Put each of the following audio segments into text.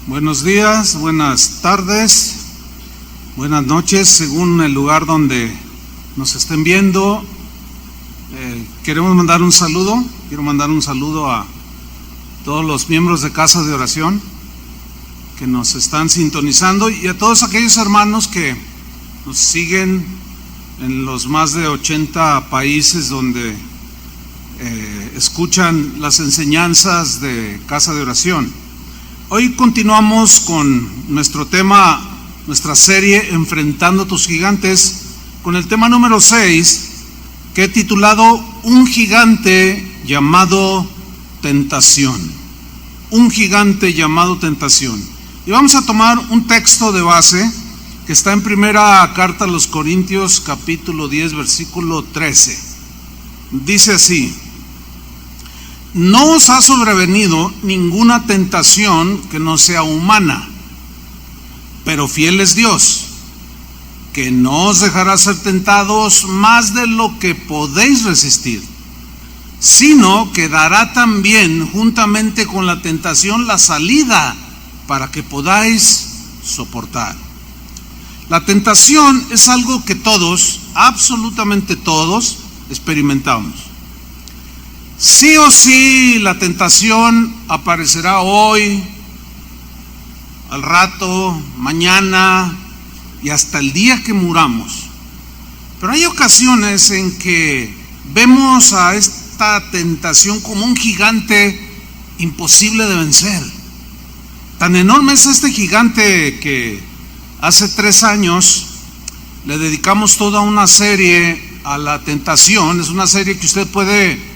Buenos días, buenas tardes, buenas noches, según el lugar donde nos estén viendo. Quiero mandar un saludo a todos los miembros de Casa de Oración que nos están sintonizando y a todos aquellos hermanos que nos siguen en los más de 80 países donde escuchan las enseñanzas de Casa de Oración. Hoy continuamos con nuestro tema, nuestra serie Enfrentando tus Gigantes, con el tema número 6, que he titulado Un gigante llamado tentación. Un gigante llamado tentación. Y vamos a tomar un texto de base que está en primera carta a los Corintios, capítulo 10, versículo 13. Dice así: no os ha sobrevenido ninguna tentación que no sea humana, pero fiel es Dios, que no os dejará ser tentados más de lo que podéis resistir, sino que dará también juntamente con la tentación la salida para que podáis soportar. La tentación es algo que todos, absolutamente todos, experimentamos. Sí o sí la tentación aparecerá hoy, al rato, mañana y hasta el día que muramos. Pero hay ocasiones en que vemos a esta tentación como un gigante imposible de vencer. Tan enorme es este gigante que hace 3 años le dedicamos toda una serie a la tentación. Es una serie que usted puede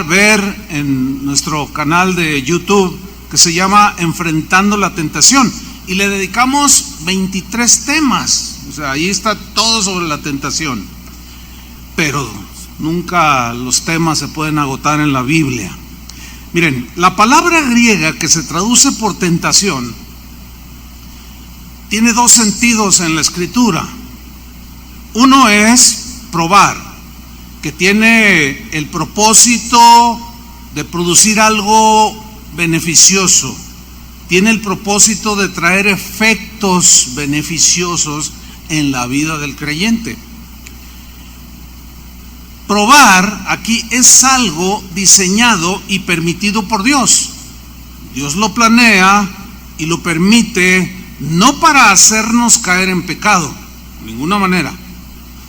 ver en nuestro canal de YouTube, que se llama Enfrentando la Tentación, y le dedicamos 23 temas. O sea, ahí está todo sobre la tentación, pero nunca los temas se pueden agotar en la Biblia. Miren, la palabra griega que se traduce por tentación tiene 2 sentidos en la escritura. Uno es probar, que tiene el propósito de producir algo beneficioso, tiene el propósito de traer efectos beneficiosos en la vida del creyente. Probar aquí es algo diseñado y permitido por Dios. Dios lo planea y lo permite, no para hacernos caer en pecado, de ninguna manera,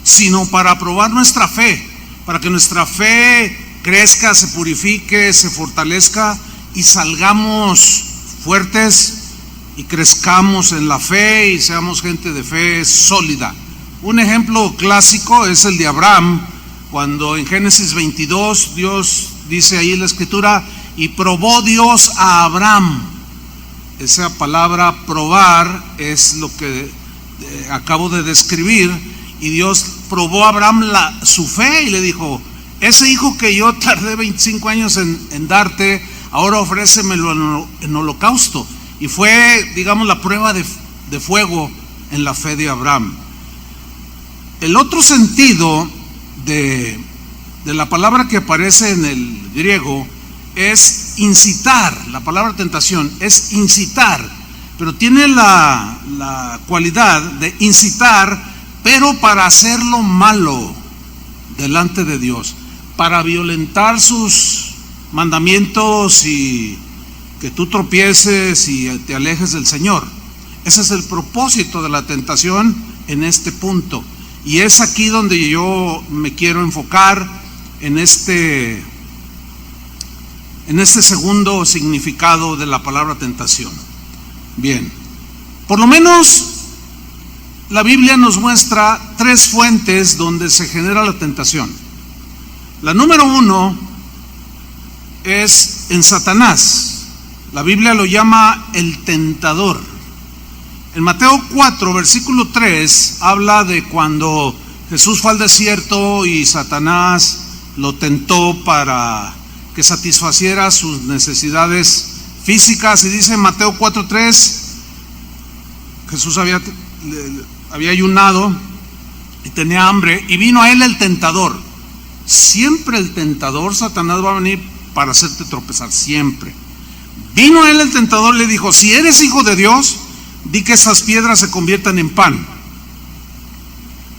sino para probar nuestra fe, para que nuestra fe crezca, se purifique, se fortalezca y salgamos fuertes y crezcamos en la fe y seamos gente de fe sólida. Un ejemplo clásico es el de Abraham, cuando en Génesis 22 Dios dice ahí en la escritura: y probó Dios a Abraham. Esa palabra probar es lo que acabo de describir. Y Dios probó a Abraham su fe y le dijo: ese hijo que yo tardé 25 años en darte, ahora ofrécemelo en holocausto. Y fue, digamos, la prueba de fuego en la fe de Abraham. El otro sentido de la palabra que aparece en el griego es incitar. La palabra tentación es incitar, pero tiene la cualidad de incitar, pero para hacer lo malo delante de Dios, para violentar sus mandamientos y que tú tropieces y te alejes del Señor. Ese es el propósito de la tentación en este punto, y es aquí donde yo me quiero enfocar en este segundo significado de la palabra tentación. Bien, por lo menos la Biblia nos muestra 3 fuentes donde se genera la tentación. La número 1 es en Satanás. La Biblia lo llama el tentador. En Mateo 4, versículo 3, habla de cuando Jesús fue al desierto y Satanás lo tentó para que satisfaciera sus necesidades físicas. Y dice en Mateo 4:3, Jesús había ayunado y tenía hambre, y vino a él el tentador. Siempre el tentador, Satanás, va a venir para hacerte tropezar, siempre. Vino él el tentador y le dijo: si eres hijo de Dios, di que esas piedras se conviertan en pan.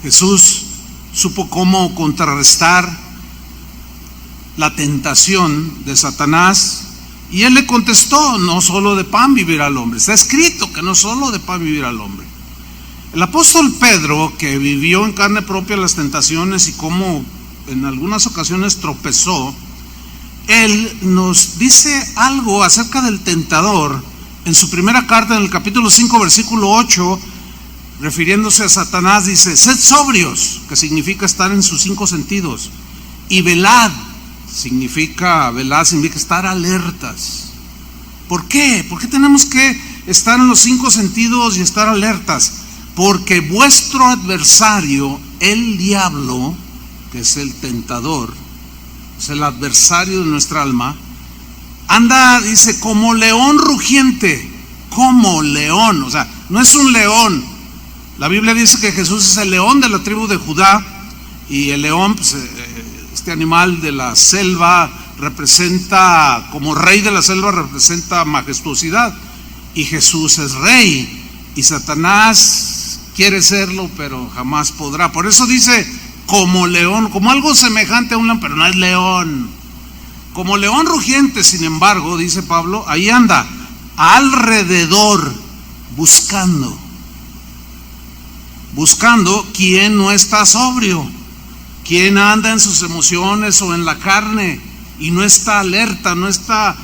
Jesús supo cómo contrarrestar la tentación de Satanás, y él le contestó: no solo de pan vivirá el hombre. Está escrito que no solo de pan vivirá el hombre. El apóstol Pedro, que vivió en carne propia las tentaciones y cómo en algunas ocasiones tropezó, él nos dice algo acerca del tentador en su primera carta, en el capítulo 5, versículo 8, refiriéndose a Satanás, dice: sed sobrios, que significa estar en sus 5 sentidos, y velad, significa estar alertas. ¿Por qué? ¿Por qué tenemos que estar en los 5 sentidos y estar alertas? Porque vuestro adversario, el diablo, que es el tentador, es el adversario de nuestra alma, anda, dice, como león rugiente, como león, o sea, no es un león. La Biblia dice que Jesús es el león de la tribu de Judá, y el león, pues, este animal de la selva representa, como rey de la selva, representa majestuosidad, y Jesús es rey, y Satanás quiere serlo, pero jamás podrá. Por eso dice como león, como algo semejante a un león, pero no es león. Como león rugiente, sin embargo, dice Pablo, ahí anda alrededor buscando quien no está sobrio, quien anda en sus emociones o en la carne y no está alerta, no está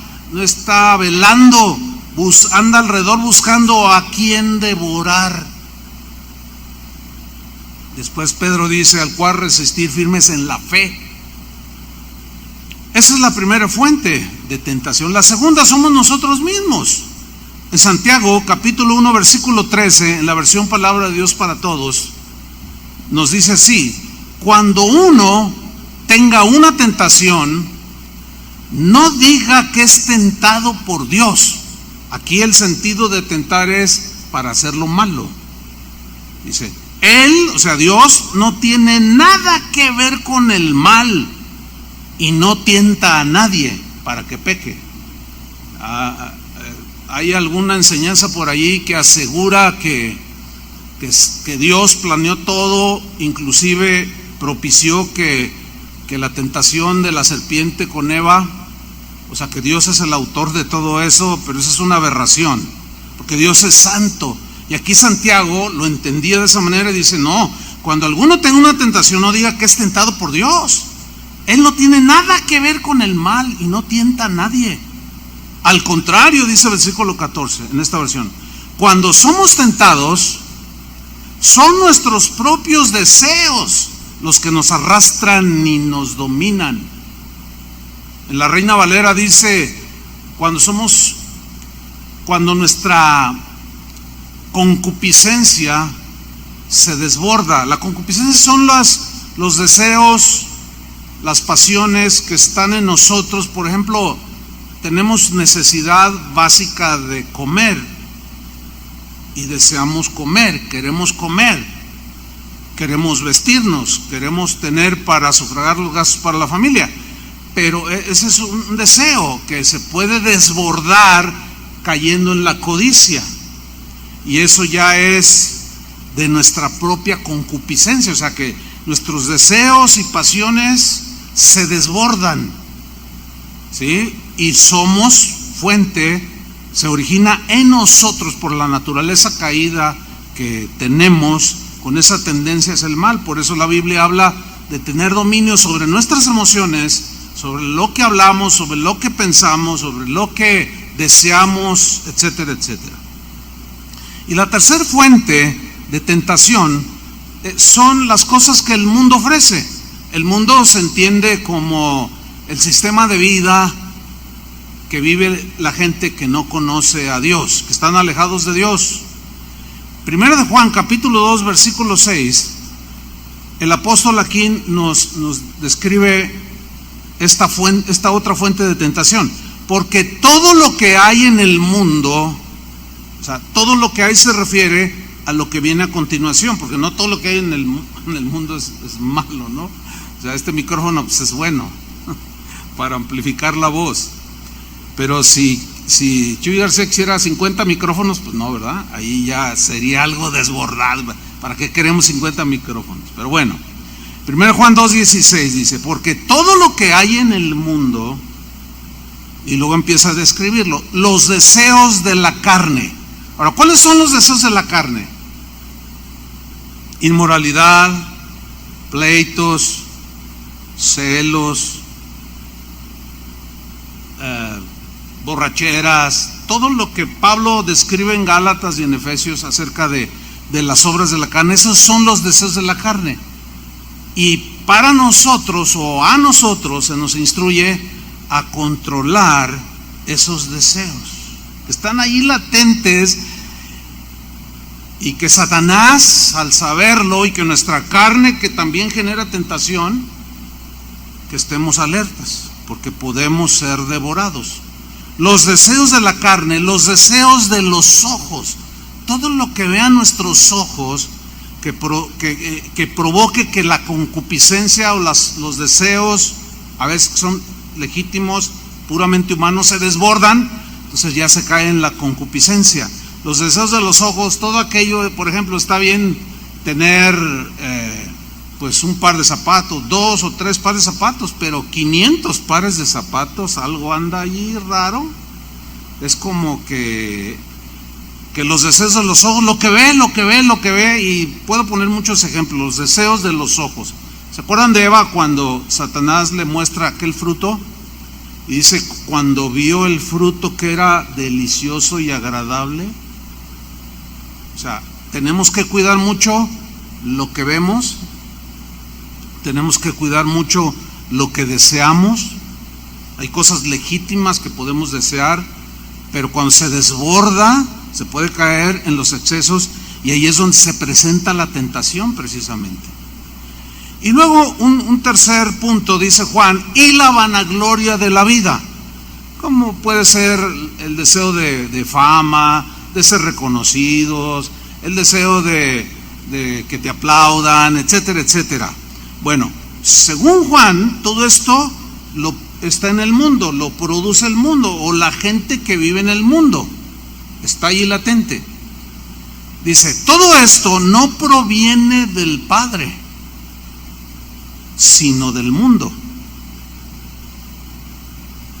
velando, anda alrededor buscando a quien devorar. Después Pedro dice: al cual resistir firmes en la fe. Esa es la primera fuente de tentación. La segunda somos nosotros mismos. En Santiago capítulo 1 versículo 13, en la versión Palabra de Dios para Todos, nos dice así: cuando uno tenga una tentación, no diga que es tentado por Dios. Aquí el sentido de tentar es para hacer lo malo. Dice: Él, o sea Dios, no tiene nada que ver con el mal y no tienta a nadie para que peque. Hay alguna enseñanza por allí que asegura que Dios planeó todo, inclusive propició que la tentación de la serpiente con Eva, o sea que Dios es el autor de todo eso, pero eso es una aberración, porque Dios es santo. Y aquí Santiago lo entendía de esa manera y dice: no, cuando alguno tenga una tentación, no diga que es tentado por Dios. Él no tiene nada que ver con el mal y no tienta a nadie. Al contrario, dice el versículo 14 en esta versión: cuando somos tentados, son nuestros propios deseos los que nos arrastran y nos dominan. En la Reina Valera dice: cuando nuestra concupiscencia se desborda. La concupiscencia son los deseos, las pasiones que están en nosotros. Por ejemplo, tenemos necesidad básica de comer y deseamos comer, queremos vestirnos, queremos tener para sufragar los gastos para la familia, pero ese es un deseo que se puede desbordar cayendo en la codicia. Y eso ya es de nuestra propia concupiscencia, o sea que nuestros deseos y pasiones se desbordan, ¿sí? Y somos fuente, se origina en nosotros por la naturaleza caída que tenemos, con esa tendencia es el mal. Por eso la Biblia habla de tener dominio sobre nuestras emociones, sobre lo que hablamos, sobre lo que pensamos, sobre lo que deseamos, etcétera, etcétera. Y la tercera fuente de tentación son las cosas que el mundo ofrece. El mundo se entiende como el sistema de vida que vive la gente que no conoce a Dios, que están alejados de Dios. Primero de Juan capítulo 2 versículo 6, el apóstol aquí nos describe esta otra fuente de tentación. Porque todo lo que hay en el mundo, o sea, todo lo que hay se refiere a lo que viene a continuación, porque no todo lo que hay en el mundo es malo, ¿no? O sea, este micrófono pues es bueno para amplificar la voz, pero si Si Chuy García quisiera 50 micrófonos, pues no, ¿verdad? Ahí ya sería algo desbordado. ¿Para qué queremos 50 micrófonos? Pero bueno, 1 Juan 2:16 dice, porque todo lo que hay en el mundo, y luego empieza a describirlo, los deseos de la carne. Ahora, ¿cuáles son los deseos de la carne? Inmoralidad, pleitos, celos, borracheras, todo lo que Pablo describe en Gálatas y en Efesios acerca de las obras de la carne. Esos son los deseos de la carne. Y para nosotros, o a nosotros, se nos instruye a controlar esos deseos que están ahí latentes, y que Satanás, al saberlo, y que nuestra carne, que también genera tentación, que estemos alertas, porque podemos ser devorados. Los deseos de la carne, los deseos de los ojos, todo lo que vean nuestros ojos que provoque que la concupiscencia o los deseos, a veces son legítimos, puramente humanos, se desbordan, entonces ya se cae en la concupiscencia. Los deseos de los ojos, todo aquello, por ejemplo, está bien tener pues un par de zapatos, 2 o 3 pares de zapatos, pero 500 pares de zapatos, algo anda allí raro. Es como que los deseos de los ojos, lo que ve, y puedo poner muchos ejemplos, los deseos de los ojos. ¿Se acuerdan de Eva cuando Satanás le muestra aquel fruto? Y dice, cuando vio el fruto que era delicioso y agradable. O sea, tenemos que cuidar mucho lo que vemos, tenemos que cuidar mucho lo que deseamos. Hay cosas legítimas que podemos desear, pero cuando se desborda, se puede caer en los excesos, y ahí es donde se presenta la tentación precisamente. Y luego un tercer punto, dice Juan, y la vanagloria de la vida. ¿Cómo puede ser el deseo de fama, de ser reconocidos, el deseo de que te aplaudan, etcétera, etcétera? Bueno, según Juan, todo esto está en el mundo, lo produce el mundo, o la gente que vive en el mundo, está ahí latente. Dice, todo esto no proviene del Padre, sino del mundo.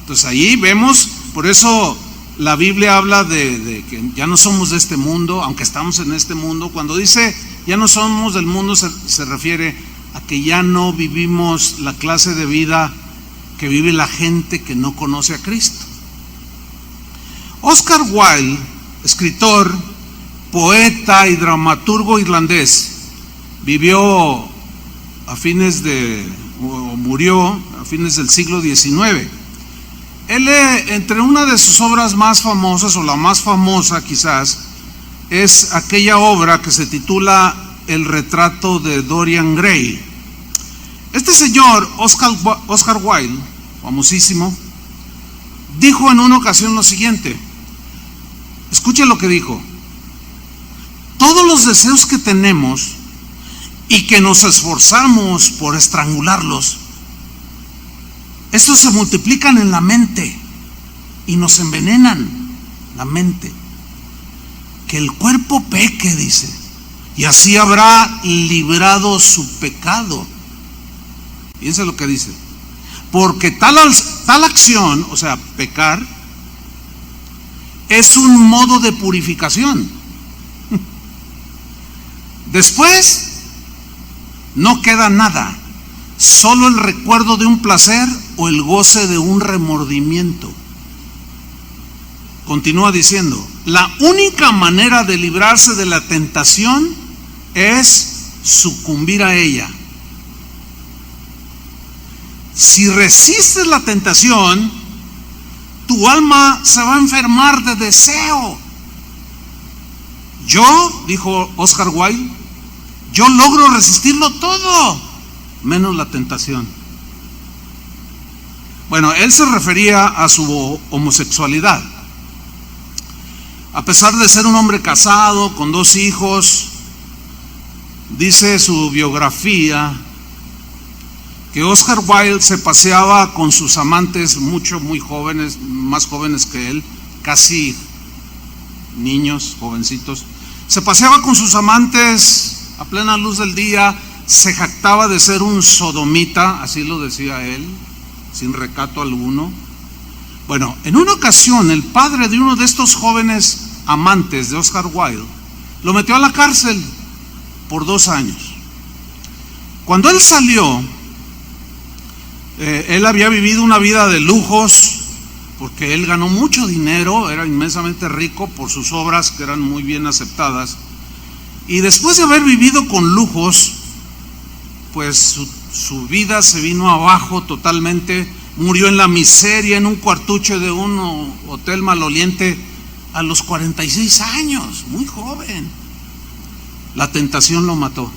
Entonces ahí vemos, por eso la Biblia habla de que ya no somos de este mundo, aunque estamos en este mundo. Cuando dice ya no somos del mundo, se refiere a que ya no vivimos la clase de vida que vive la gente que no conoce a Cristo. Oscar Wilde, escritor, poeta y dramaturgo irlandés, murió a fines del siglo XIX. Él, entre una de sus obras más famosas, o la más famosa quizás, es aquella obra que se titula El retrato de Dorian Gray. Este señor, Oscar Wilde, famosísimo, dijo en una ocasión lo siguiente. Escuchen lo que dijo: todos los deseos que tenemos y que nos esforzamos por estrangularlos, estos se multiplican en la mente y nos envenenan la mente. Que el cuerpo peque, dice, y así habrá librado su pecado. Fíjense lo que dice. Porque tal acción, o sea, pecar, es un modo de purificación. Después no queda nada, solo el recuerdo de un placer o el goce de un remordimiento. Continúa diciendo, la única manera de librarse de la tentación es sucumbir a ella. Si resistes la tentación, tu alma se va a enfermar de deseo. Yo, dijo Oscar Wilde, yo logro resistirlo todo, menos la tentación. Bueno, él se refería a su homosexualidad. A pesar de ser un hombre casado, con 2 hijos, dice su biografía que Oscar Wilde se paseaba con sus amantes muy jóvenes, más jóvenes que él, casi niños, jovencitos. Se paseaba con sus amantes a plena luz del día, se jactaba de ser un sodomita, así lo decía él, sin recato alguno. Bueno, en una ocasión el padre de uno de estos jóvenes amantes de Oscar Wilde lo metió a la cárcel por 2 años. Cuando él salió, él había vivido una vida de lujos, porque él ganó mucho dinero, era inmensamente rico por sus obras que eran muy bien aceptadas. Y después de haber vivido con lujos, pues su vida se vino abajo totalmente. Murió en la miseria, en un cuartucho de un hotel maloliente a los 46 años, muy joven. La tentación lo mató.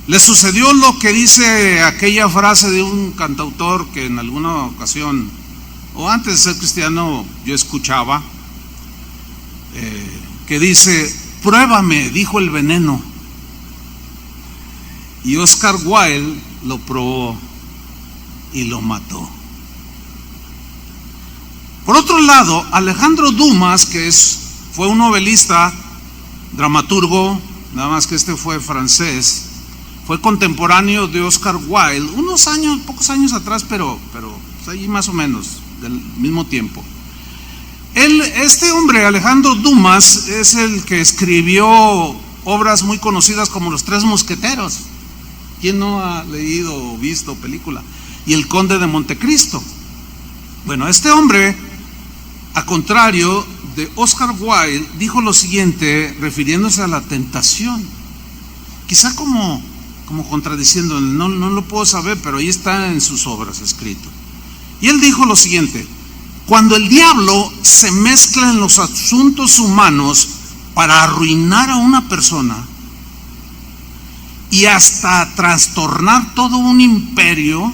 Le sucedió lo que dice aquella frase de un cantautor que en alguna ocasión, o antes de ser cristiano, yo escuchaba, que dice: pruébame, dijo el veneno. Y Oscar Wilde lo probó y lo mató. Por otro lado, Alejandro Dumas, que fue un novelista, dramaturgo, nada más que este fue francés, fue contemporáneo de Oscar Wilde, unos años, pocos años atrás, pero ahí más o menos, del mismo tiempo. Este hombre, Alejandro Dumas, es el que escribió obras muy conocidas como Los Tres Mosqueteros. ¿Quién no ha leído o visto película? Y El Conde de Montecristo. Bueno, este hombre, a contrario de Oscar Wilde, dijo lo siguiente, refiriéndose a la tentación, quizá como contradiciendo, no lo puedo saber, pero ahí está en sus obras escrito. Y él dijo lo siguiente: cuando el diablo se mezcla en los asuntos humanos para arruinar a una persona y hasta trastornar todo un imperio,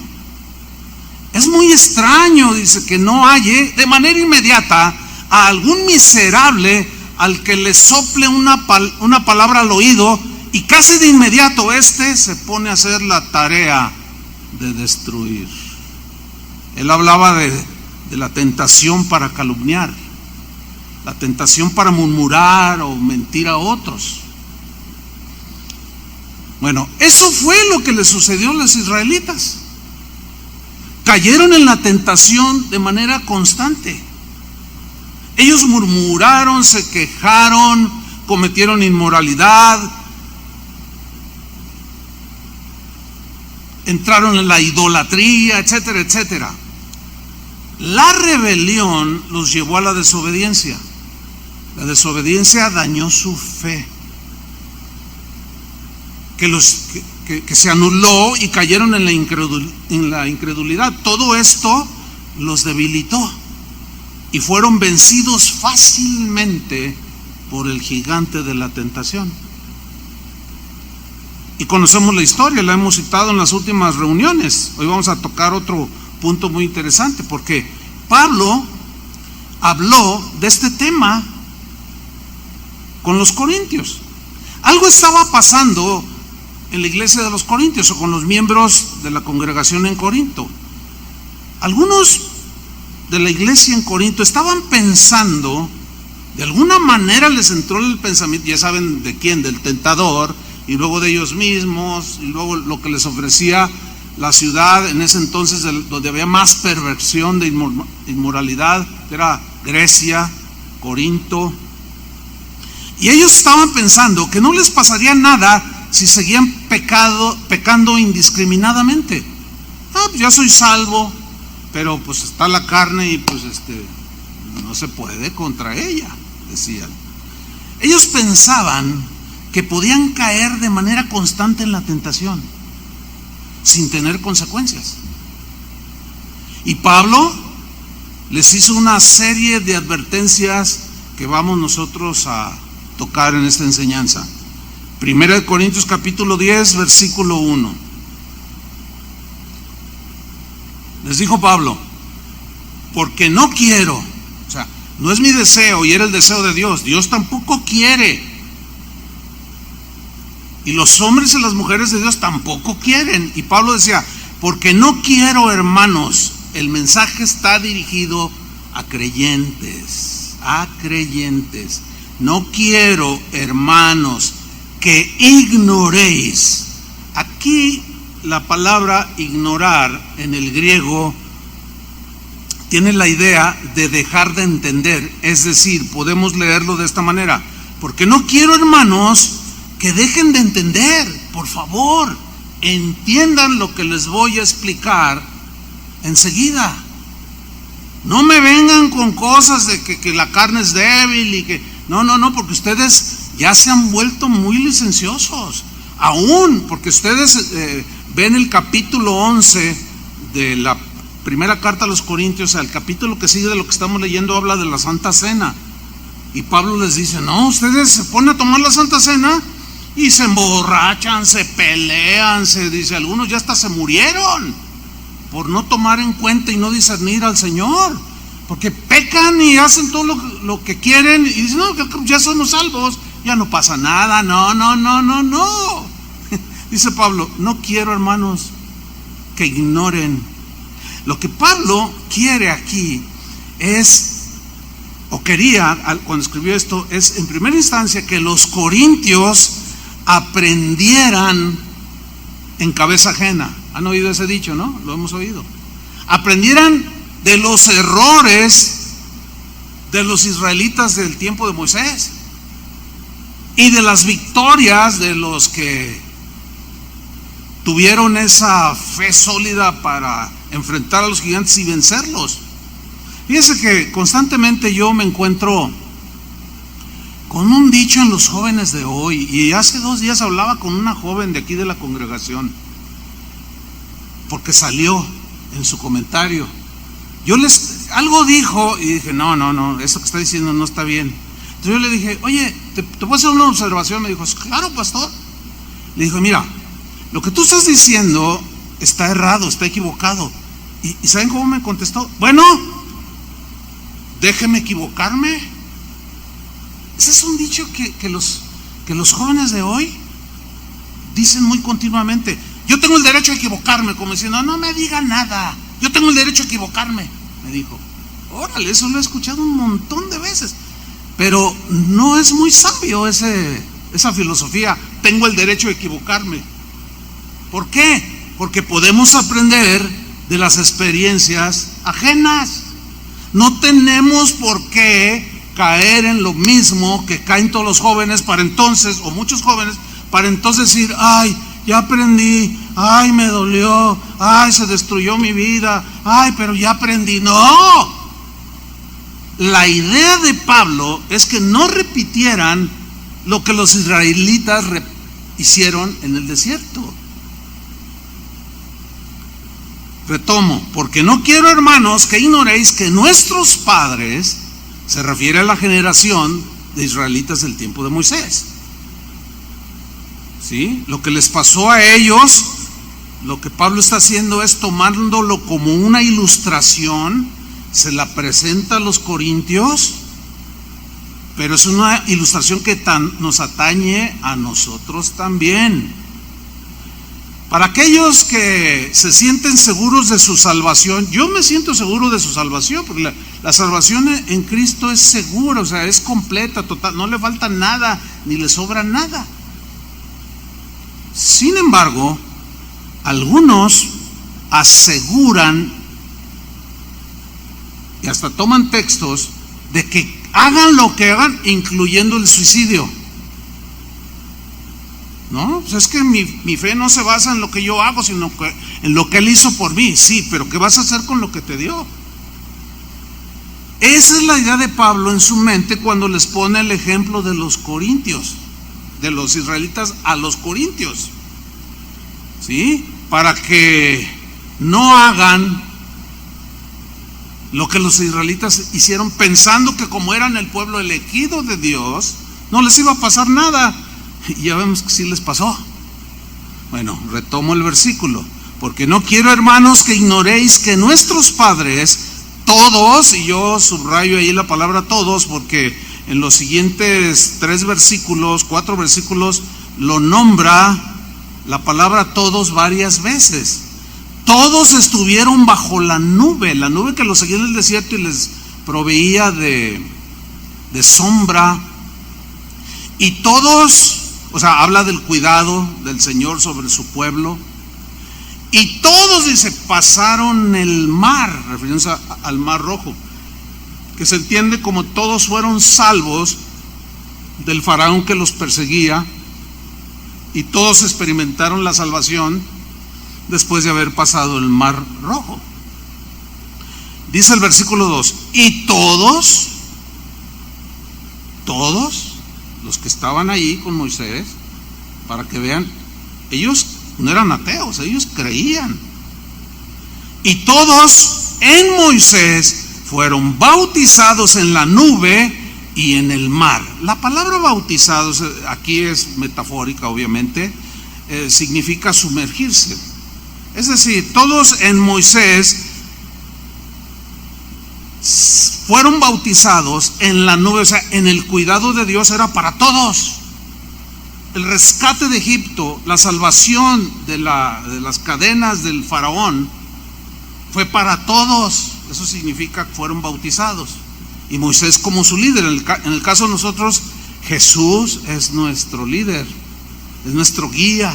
es muy extraño, dice, que no halle de manera inmediata a algún miserable al que le sople una palabra al oído, y casi de inmediato se pone a hacer la tarea de destruir. Él hablaba de la tentación para calumniar, la tentación para murmurar o mentir a otros. Bueno, eso fue lo que le sucedió a los israelitas. Cayeron en la tentación de manera constante. Ellos murmuraron, se quejaron, cometieron inmoralidad, entraron en la idolatría, etcétera, etcétera. La rebelión los llevó a la desobediencia. La desobediencia dañó su fe, que se anuló y cayeron en la incredulidad. Todo esto los debilitó y fueron vencidos fácilmente por el gigante de la tentación. Y conocemos la historia, la hemos citado en las últimas reuniones. Hoy vamos a tocar otro punto muy interesante, porque Pablo habló de este tema con los corintios. Algo estaba pasando en la iglesia de los corintios, o con los miembros de la congregación en Corinto. Algunos de la iglesia en Corinto estaban pensando, de alguna manera les entró el pensamiento, ya saben de quién, del tentador, y luego de ellos mismos, y luego lo que les ofrecía la ciudad en ese entonces, donde había más perversión de inmoralidad, era Grecia, Corinto. Y ellos estaban pensando que no les pasaría nada si seguían pecando indiscriminadamente. Pues ya soy salvo, pero pues está la carne y pues no se puede contra ella, decían. Ellos pensaban que podían caer de manera constante en la tentación sin tener consecuencias. Y Pablo les hizo una serie de advertencias que vamos nosotros a tocar en esta enseñanza. 1 Corintios capítulo 10, versículo 1. Les dijo Pablo: porque no quiero, o sea, no es mi deseo y era el deseo de Dios, Dios tampoco quiere. Y los hombres y las mujeres de Dios tampoco quieren. Y Pablo decía: porque no quiero, hermanos, el mensaje está dirigido a creyentes, a creyentes. No quiero, hermanos, que ignoréis. Aquí la palabra ignorar en el griego tiene la idea de dejar de entender, es decir, podemos leerlo de esta manera: porque no quiero, hermanos, que dejen de entender. Por favor, entiendan lo que les voy a explicar enseguida. No me vengan con cosas de que la carne es débil y que no, porque ustedes ya se han vuelto muy licenciosos. Aún porque ustedes ven el capítulo 11 de la primera carta a los Corintios, el capítulo que sigue de lo que estamos leyendo habla de la Santa Cena. Y Pablo les dice: no, ustedes se ponen a tomar la Santa Cena y se emborrachan, se pelean, dice, algunos ya hasta se murieron por no tomar en cuenta y no discernir al Señor, porque pecan y hacen todo lo que quieren y dicen: no, ya somos salvos, ya no pasa nada. No. Dice Pablo: no quiero, hermanos, que ignoren. Lo que Pablo quiere aquí es, o quería cuando escribió esto, es en primera instancia que los corintios aprendieran en cabeza ajena. ¿Han oído ese dicho, no? Lo hemos oído. Aprendieran de los errores de los israelitas del tiempo de Moisés y de las victorias de los que tuvieron esa fe sólida para enfrentar a los gigantes y vencerlos. Fíjense que constantemente yo me encuentro con un dicho en los jóvenes de hoy, y hace 2 días hablaba con una joven de aquí de la congregación, porque salió en su comentario. Algo dijo y dije: no, eso que está diciendo no está bien. Entonces yo le dije: oye, ¿te puedo hacer una observación? Me dijo: claro, pastor. Le dije: mira, lo que tú estás diciendo está errado, está equivocado. ¿Y saben cómo me contestó? Bueno, déjeme equivocarme. Ese es un dicho que los jóvenes de hoy dicen muy continuamente: yo tengo el derecho a equivocarme, como diciendo: no me diga nada, yo tengo el derecho a equivocarme. Me dijo: órale, eso lo he escuchado un montón de veces, pero no es muy sabio esa filosofía, tengo el derecho a equivocarme. ¿Por qué? Porque podemos aprender de las experiencias ajenas. No tenemos por qué caer en lo mismo que caen todos los jóvenes para entonces, o muchos jóvenes, para entonces decir: ay, ya aprendí, ay, me dolió, ay, se destruyó mi vida, ay, pero ya aprendí. No, la idea de Pablo es que no repitieran lo que los israelitas hicieron en el desierto. Retomo: porque no quiero, hermanos, que ignoréis que nuestros padres, se refiere a la generación de israelitas del tiempo de Moisés, ¿sí? Lo que les pasó a ellos, lo que Pablo está haciendo es tomándolo como una ilustración, se la presenta a los corintios, pero es una ilustración que nos atañe a nosotros también. Para aquellos que se sienten seguros de su salvación, yo me siento seguro de su salvación, porque la salvación en Cristo es segura, o sea, es completa, total, no le falta nada, ni le sobra nada. Sin embargo, algunos aseguran y hasta toman textos de que hagan lo que hagan, incluyendo el suicidio. No, pues es que mi fe no se basa en lo que yo hago, sino que en lo que Él hizo por mí. Sí, pero ¿qué vas a hacer con lo que te dio? Esa es la idea de Pablo en su mente cuando les pone el ejemplo de los corintios, de los israelitas a los corintios, ¿sí? Para que no hagan lo que los israelitas hicieron, pensando que como eran el pueblo elegido de Dios, no les iba a pasar nada. Y ya vemos que sí les pasó. Bueno, retomo el versículo: porque no quiero, hermanos, que ignoréis que nuestros padres, todos, y yo subrayo ahí la palabra todos, porque en los siguientes 4 versículos, lo nombra la palabra todos varias veces. Todos estuvieron bajo la nube que los seguía en el desierto y les proveía de sombra, y todos, o sea, habla del cuidado del Señor sobre su pueblo, y todos, dice, pasaron el mar, refiriéndose al Mar Rojo, que se entiende como todos fueron salvos del faraón que los perseguía, y todos experimentaron la salvación después de haber pasado el Mar Rojo. Dice el versículo 2, y todos los que estaban allí con Moisés, para que vean, ellos no eran ateos, ellos creían, y todos en Moisés fueron bautizados en la nube y en el mar. La palabra bautizados aquí es metafórica, obviamente, significa sumergirse. Es decir, todos en Moisés fueron bautizados en la nube, o sea, en el cuidado de Dios era para todos. El rescate de Egipto, la salvación de las cadenas del faraón fue para todos. Eso significa que fueron bautizados, y Moisés como su líder. En el caso de nosotros, Jesús es nuestro líder, es nuestro guía,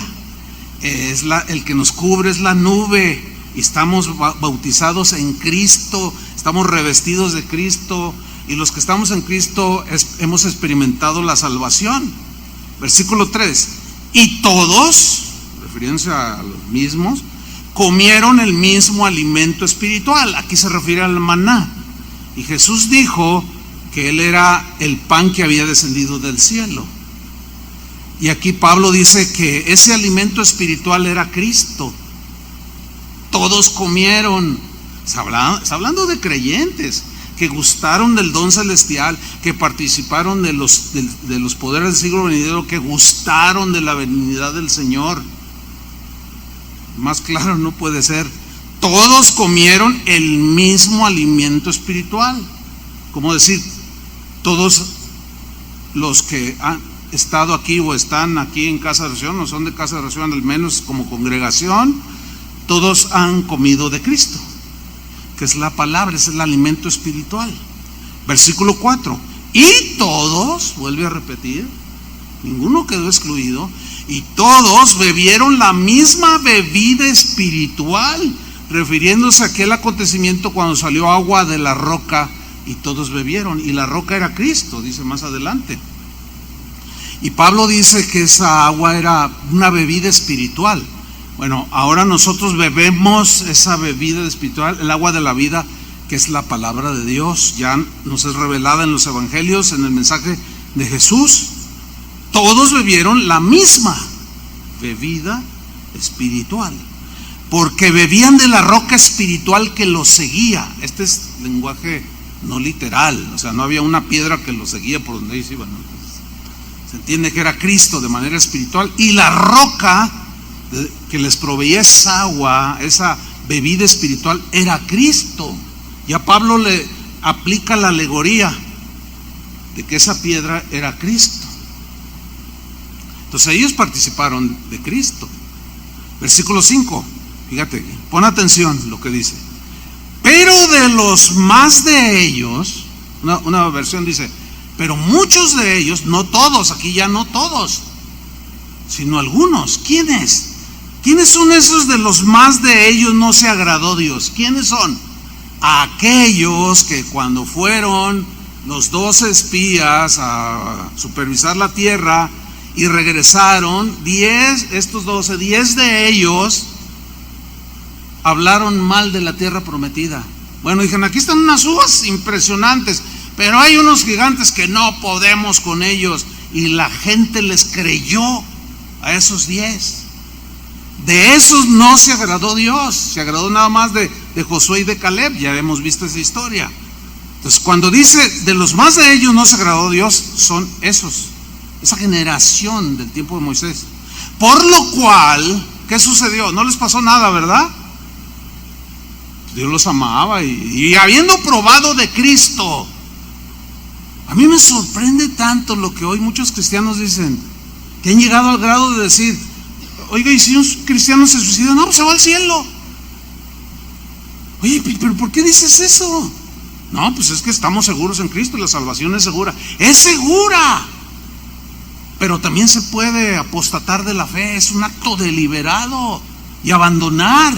el que nos cubre es la nube, y estamos bautizados en Cristo, estamos revestidos de Cristo, y los que estamos en Cristo hemos experimentado la salvación. Versículo 3, y todos, refiriéndose a los mismos, comieron el mismo alimento espiritual. Aquí se refiere al maná, y Jesús dijo que Él era el pan que había descendido del cielo. Y aquí Pablo dice que ese alimento espiritual era Cristo. Todos comieron. Está hablando de creyentes que gustaron del don celestial, que participaron de los poderes del siglo venidero, que gustaron de la venida del Señor. Más claro no puede ser. Todos comieron el mismo alimento espiritual. Como decir, todos los que han estado aquí o están aquí en Casa de Oración, o son de Casa de Oración, al menos como congregación, todos han comido de Cristo, que es la palabra, es el alimento espiritual. Versículo 4, y todos, vuelve a repetir, ninguno quedó excluido, y todos bebieron la misma bebida espiritual, refiriéndose a aquel acontecimiento cuando salió agua de la roca y todos bebieron, y la roca era Cristo, dice más adelante. Y Pablo dice que esa agua era una bebida espiritual. Bueno, ahora nosotros bebemos esa bebida espiritual, el agua de la vida, que es la palabra de Dios, ya nos es revelada en los evangelios, en el mensaje de Jesús. Todos bebieron la misma bebida espiritual, porque bebían de la roca espiritual que los seguía. Este es lenguaje no literal, o sea, no había una piedra que los seguía por donde ellos iban. Entonces, se entiende que era Cristo de manera espiritual, y la roca que les proveía esa agua, esa bebida espiritual, era Cristo. Ya Pablo le aplica la alegoría de que esa piedra era Cristo. Entonces ellos participaron de Cristo. Versículo 5, fíjate, pon atención lo que dice. Pero de los más de ellos, una versión dice, pero muchos de ellos, no todos, aquí ya no todos, sino algunos. ¿Quiénes? ¿Quiénes son esos de los más de ellos no se agradó Dios? ¿Quiénes son? Aquellos que cuando fueron los 12 espías a supervisar la tierra y regresaron, 10 de ellos hablaron mal de la tierra prometida. Bueno, dijeron, aquí están unas uvas impresionantes, pero hay unos gigantes que no podemos con ellos. Y la gente les creyó a esos 10. De esos no se agradó Dios, se agradó nada más de Josué y de Caleb. Ya hemos visto esa historia. Entonces, cuando dice de los más de ellos no se agradó Dios, son esos, esa generación del tiempo de Moisés. Por lo cual, ¿qué sucedió? No les pasó nada, ¿verdad? Dios los amaba, y habiendo probado de Cristo. A mí me sorprende tanto lo que hoy muchos cristianos dicen, que han llegado al grado de decir, oiga, y si un cristiano se suicida, no, pues se va al cielo. Oye, pero ¿por qué dices eso? No, pues es que estamos seguros en Cristo y la salvación es segura. Es segura, pero también se puede apostatar de la fe. Es un acto deliberado y abandonar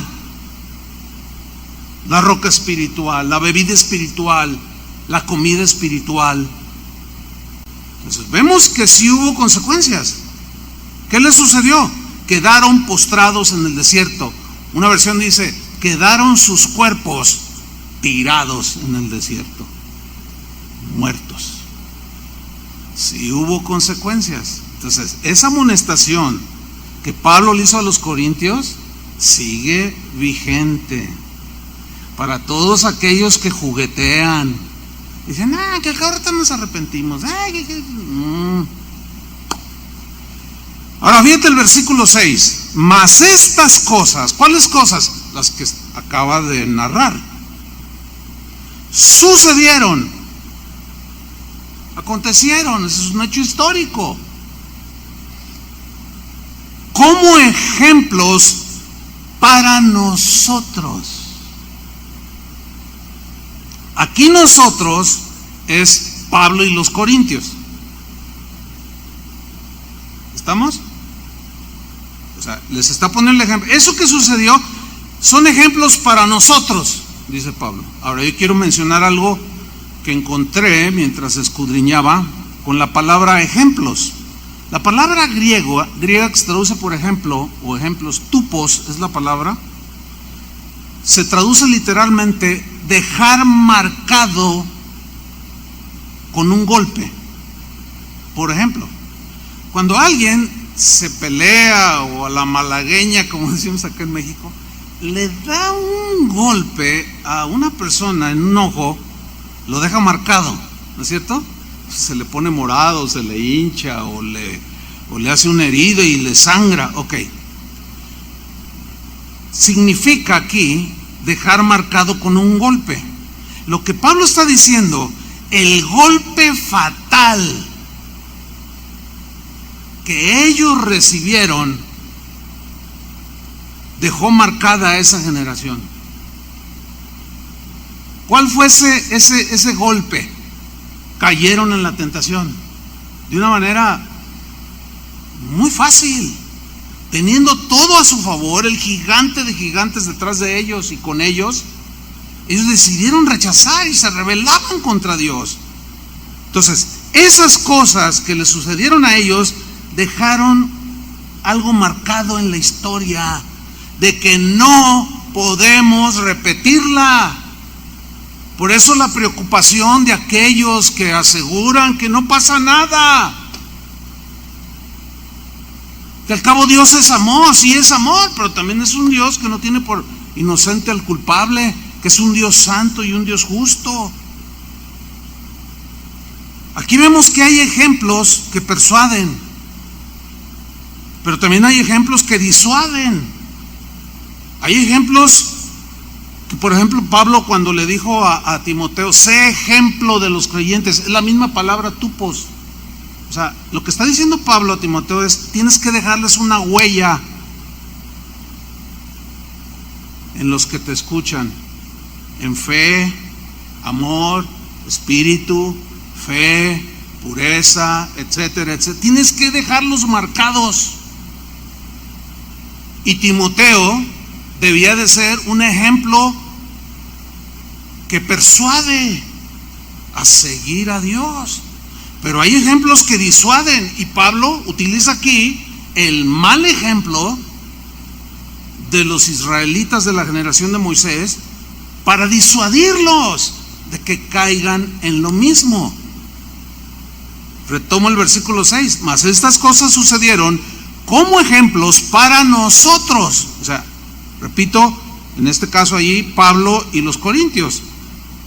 la roca espiritual, la bebida espiritual, la comida espiritual. Entonces vemos que sí hubo consecuencias. ¿Qué les sucedió? Quedaron postrados en el desierto. Una versión dice, quedaron sus cuerpos tirados en el desierto, muertos. Sí hubo consecuencias. Entonces, esa amonestación que Pablo le hizo a los corintios sigue vigente para todos aquellos que juguetean. Dicen, que ahorita nos arrepentimos. Ahora fíjate el versículo 6. Mas estas cosas, ¿cuáles cosas? Las que acaba de narrar. Sucedieron, acontecieron, eso es un hecho histórico, como ejemplos para nosotros. Aquí nosotros es Pablo y los corintios. ¿Estamos? O sea, les está poniendo el ejemplo. Eso que sucedió son ejemplos para nosotros, dice Pablo. Ahora yo quiero mencionar algo que encontré mientras escudriñaba con la palabra ejemplos. La palabra griega que se traduce por ejemplo o ejemplos, tupos es la palabra, se traduce literalmente dejar marcado con un golpe. Por ejemplo, cuando alguien se pelea o a la malagueña, como decimos acá en México, le da un golpe a una persona en un ojo, lo deja marcado, ¿no es cierto? Se le pone morado, se le hincha o le hace una herida y le sangra. Ok. Significa aquí dejar marcado con un golpe. Lo que Pablo está diciendo, el golpe fatal que ellos recibieron dejó marcada a esa generación. ¿Cuál fue ese golpe? Cayeron en la tentación de una manera muy fácil, teniendo todo a su favor, el gigante de gigantes detrás de ellos y con ellos decidieron rechazar y se rebelaban contra Dios. Entonces, esas cosas que les sucedieron a ellos dejaron algo marcado en la historia de que no podemos repetirla. Por eso la preocupación de aquellos que aseguran que no pasa nada, que al cabo Dios es amor. Sí es amor, pero también es un Dios que no tiene por inocente al culpable, que es un Dios santo y un Dios justo. Aquí vemos que hay ejemplos que persuaden, pero también hay ejemplos que disuaden. Hay ejemplos que, por ejemplo, Pablo cuando le dijo a Timoteo, sé ejemplo de los creyentes, es la misma palabra tupos. O sea, lo que está diciendo Pablo a Timoteo es, tienes que dejarles una huella en los que te escuchan, en fe, amor, espíritu, fe, pureza, etcétera, etcétera. Tienes que dejarlos marcados. Y Timoteo debía de ser un ejemplo que persuade a seguir a Dios. Pero hay ejemplos que disuaden, y Pablo utiliza aquí el mal ejemplo de los israelitas de la generación de Moisés para disuadirlos de que caigan en lo mismo. Retomo el versículo 6. Mas estas cosas sucedieron como ejemplos para nosotros. O sea, repito, en este caso allí Pablo y los corintios,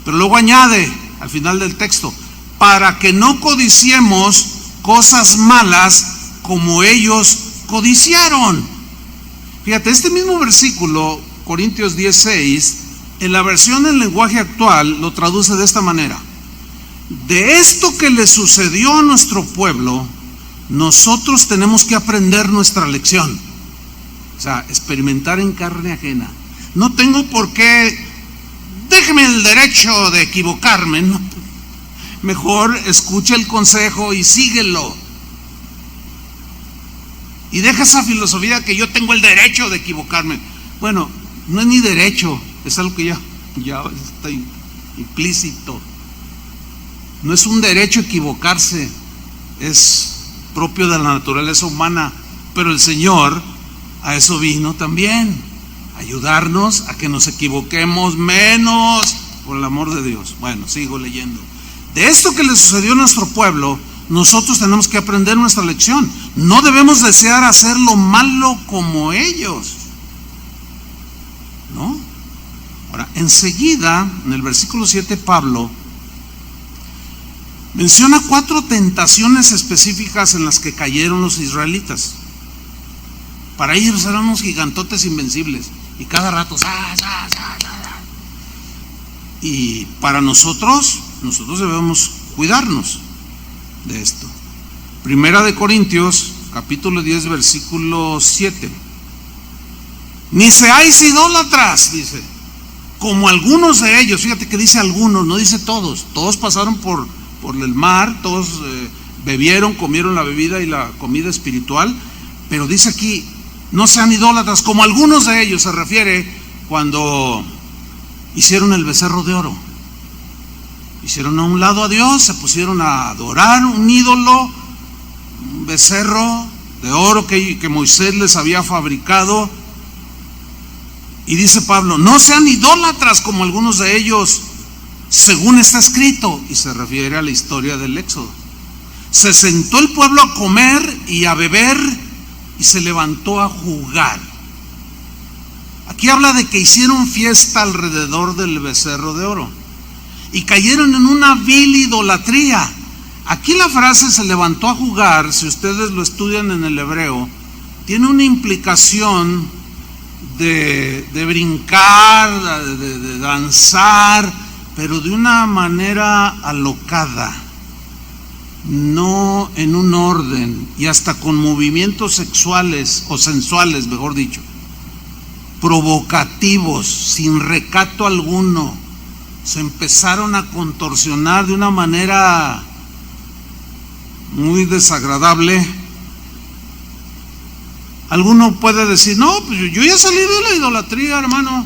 pero luego añade al final del texto, para que no codiciemos cosas malas como ellos codiciaron. Fíjate, este mismo versículo, Corintios 10:6, en la versión en lenguaje actual lo traduce de esta manera: de esto que le sucedió a nuestro pueblo, nosotros tenemos que aprender nuestra lección. O sea, experimentar en carne ajena. No tengo por qué déjeme el derecho de equivocarme. No, mejor escucha el consejo y síguelo. Y deja esa filosofía que yo tengo el derecho de equivocarme. Bueno, no es ni derecho, es algo que ya está implícito. No es un derecho equivocarse, es propio de la naturaleza humana, pero el Señor a eso vino también, ayudarnos a que nos equivoquemos menos, por el amor de Dios. Bueno, sigo leyendo. De esto que le sucedió a nuestro pueblo, nosotros tenemos que aprender nuestra lección. No debemos desear hacer lo malo como ellos, ¿no? Ahora, enseguida, en el versículo 7, Pablo menciona 4 tentaciones específicas en las que cayeron los israelitas. Para ellos eran unos gigantotes invencibles, y cada rato y para nosotros debemos cuidarnos de esto. Primera de Corintios, capítulo 10, versículo 7. Ni seáis idólatras, dice, como algunos de ellos. Fíjate que dice algunos, no dice todos. Todos pasaron por el mar, todos bebieron, comieron la bebida y la comida espiritual, pero dice aquí, no sean idólatras, como algunos de ellos. Se refiere cuando hicieron el becerro de oro. Hicieron a un lado a Dios, se pusieron a adorar un ídolo, un becerro de oro que Moisés les había fabricado. Y dice Pablo, no sean idólatras como algunos de ellos, según está escrito, y se refiere a la historia del Éxodo. Se sentó el pueblo a comer y a beber y se levantó a jugar. Aquí habla de que hicieron fiesta alrededor del becerro de oro y cayeron en una vil idolatría. Aquí la frase se levantó a jugar, si ustedes lo estudian en el hebreo, tiene una implicación de brincar, de danzar, pero de una manera alocada, no en un orden, y hasta con movimientos sexuales o sensuales, mejor dicho, provocativos, sin recato alguno. Se empezaron a contorsionar de una manera muy desagradable. Alguno puede decir, no, pues yo ya salí de la idolatría, hermano.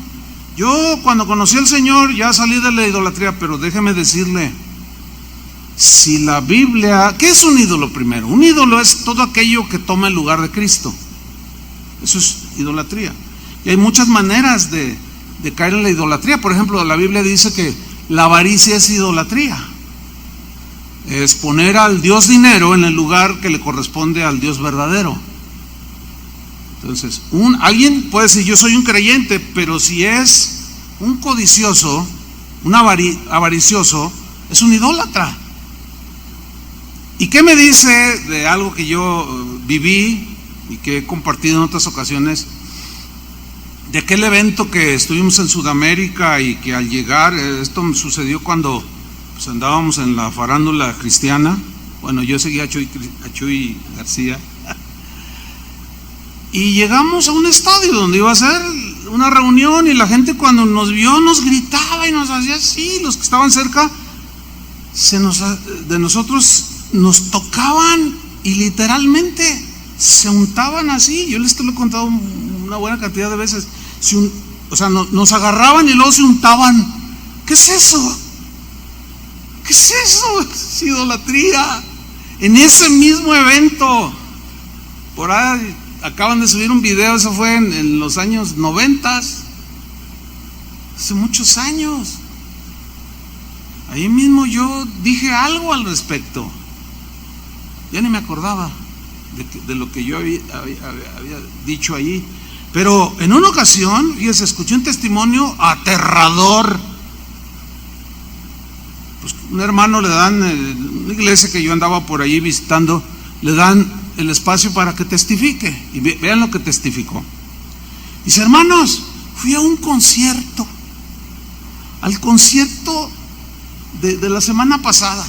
Yo cuando conocí al Señor ya salí de la idolatría. Pero déjeme decirle, si la Biblia, ¿qué es un ídolo primero? Un ídolo es todo aquello que toma el lugar de Cristo. Eso es idolatría. Y hay muchas maneras de caer en la idolatría. Por ejemplo, la Biblia dice que la avaricia es idolatría. Es poner al Dios dinero en el lugar que le corresponde al Dios verdadero. Entonces, alguien puede decir, yo soy un creyente, pero si es un codicioso, un avaricioso, es un idólatra. ¿Y qué me dice de algo que yo viví y que he compartido en otras ocasiones? De aquel evento que estuvimos en Sudamérica y que al llegar, esto me sucedió cuando pues, andábamos en la farándula cristiana. Bueno, yo seguía a Chuy García. Y llegamos a un estadio donde iba a ser una reunión, y la gente cuando nos vio nos gritaba y nos hacía así. Los que estaban cerca de nosotros nos tocaban y literalmente se untaban así. Yo les lo he contado una buena cantidad de veces. Nos agarraban y luego se untaban. ¿Qué es eso? ¿Qué es eso? Es idolatría. En ese mismo evento, por ahí acaban de subir un video, eso fue en los años 90, hace muchos años. Ahí mismo yo dije algo al respecto. Ya ni me acordaba de lo que yo había dicho allí. Pero en una ocasión, fíjese, escuché un testimonio aterrador. Pues un hermano le dan, en una iglesia que yo andaba por ahí visitando, le dan el espacio para que testifique. Y vean lo que testificó. Dice, hermanos, fui a un concierto, al concierto de la semana pasada.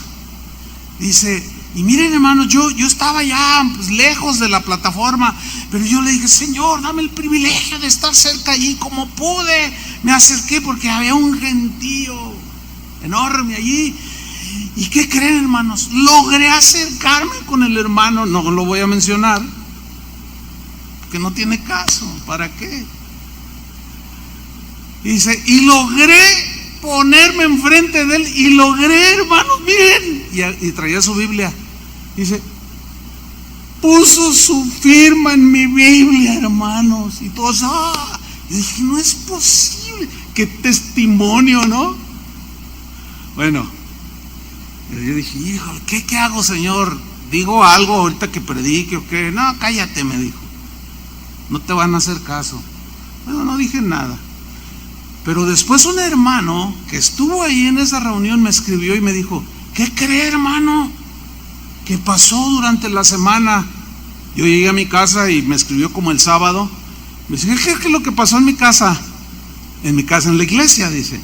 Dice, Y miren, hermanos, yo estaba ya pues, lejos de la plataforma, pero yo le dije: Señor, dame el privilegio de estar cerca allí. Como pude, me acerqué porque había un gentío enorme allí. ¿Y qué creen, hermanos? Logré acercarme con el hermano, no lo voy a mencionar, porque no tiene caso, ¿para qué? Dice, y logré ponerme enfrente de él, y logré, hermanos, miren, y traía su Biblia. Dice, puso su firma en mi Biblia, hermanos, y todos, yo dije, no es posible, qué testimonio, ¿no? Bueno, yo dije, híjole, ¿qué hago, Señor? ¿Digo algo ahorita que predique o qué? No, cállate, me dijo, no te van a hacer caso. Bueno, no dije nada. Pero después un hermano que estuvo ahí en esa reunión me escribió y me dijo, ¿qué cree, hermano? ¿Qué pasó durante la semana? Yo llegué a mi casa y me escribió como el sábado. Me dice, ¿qué es lo que pasó en mi casa? En mi casa, en la iglesia, dice.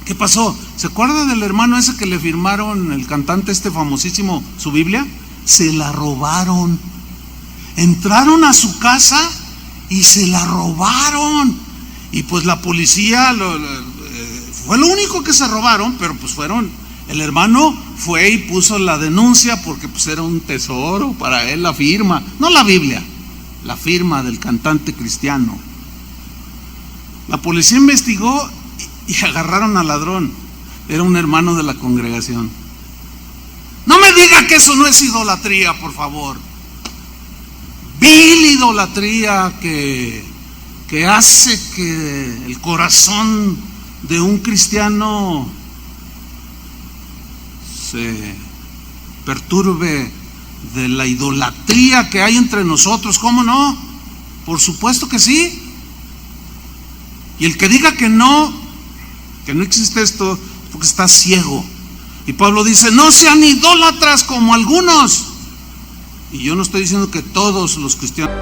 ¿Qué pasó? ¿Se acuerda del hermano ese que le firmaron, el cantante este famosísimo, su Biblia? Se la robaron. Entraron a su casa y se la robaron. Y pues la policía fue lo único que se robaron, pero pues el hermano fue y puso la denuncia porque pues era un tesoro para él, la firma, no la Biblia, la firma del cantante cristiano. La policía investigó y agarraron al ladrón, era un hermano de la congregación. No me diga que eso no es idolatría, por favor. Vil idolatría que hace que el corazón de un cristiano se perturbe de la idolatría que hay entre nosotros. ¿Cómo no? Por supuesto que sí. Y el que diga que no existe esto, porque está ciego. Y Pablo dice, no sean idólatras como algunos. Y yo no estoy diciendo que todos los cristianos.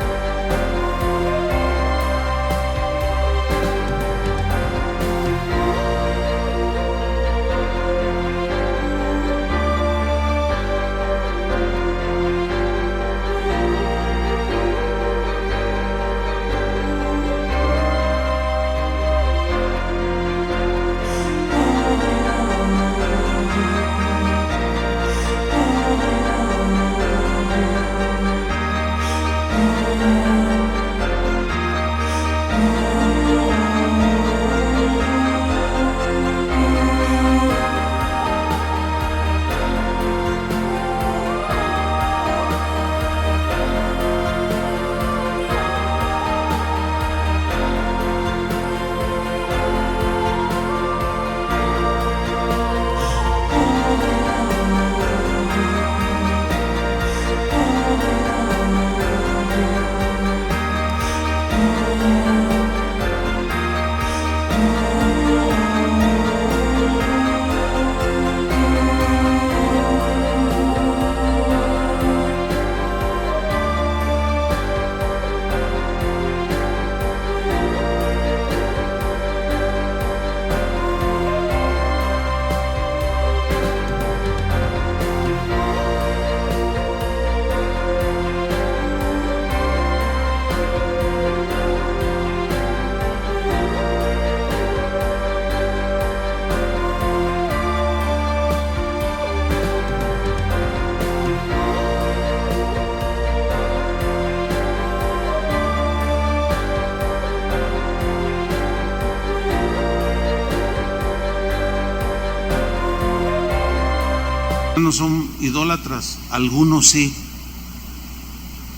No son idólatras, algunos sí.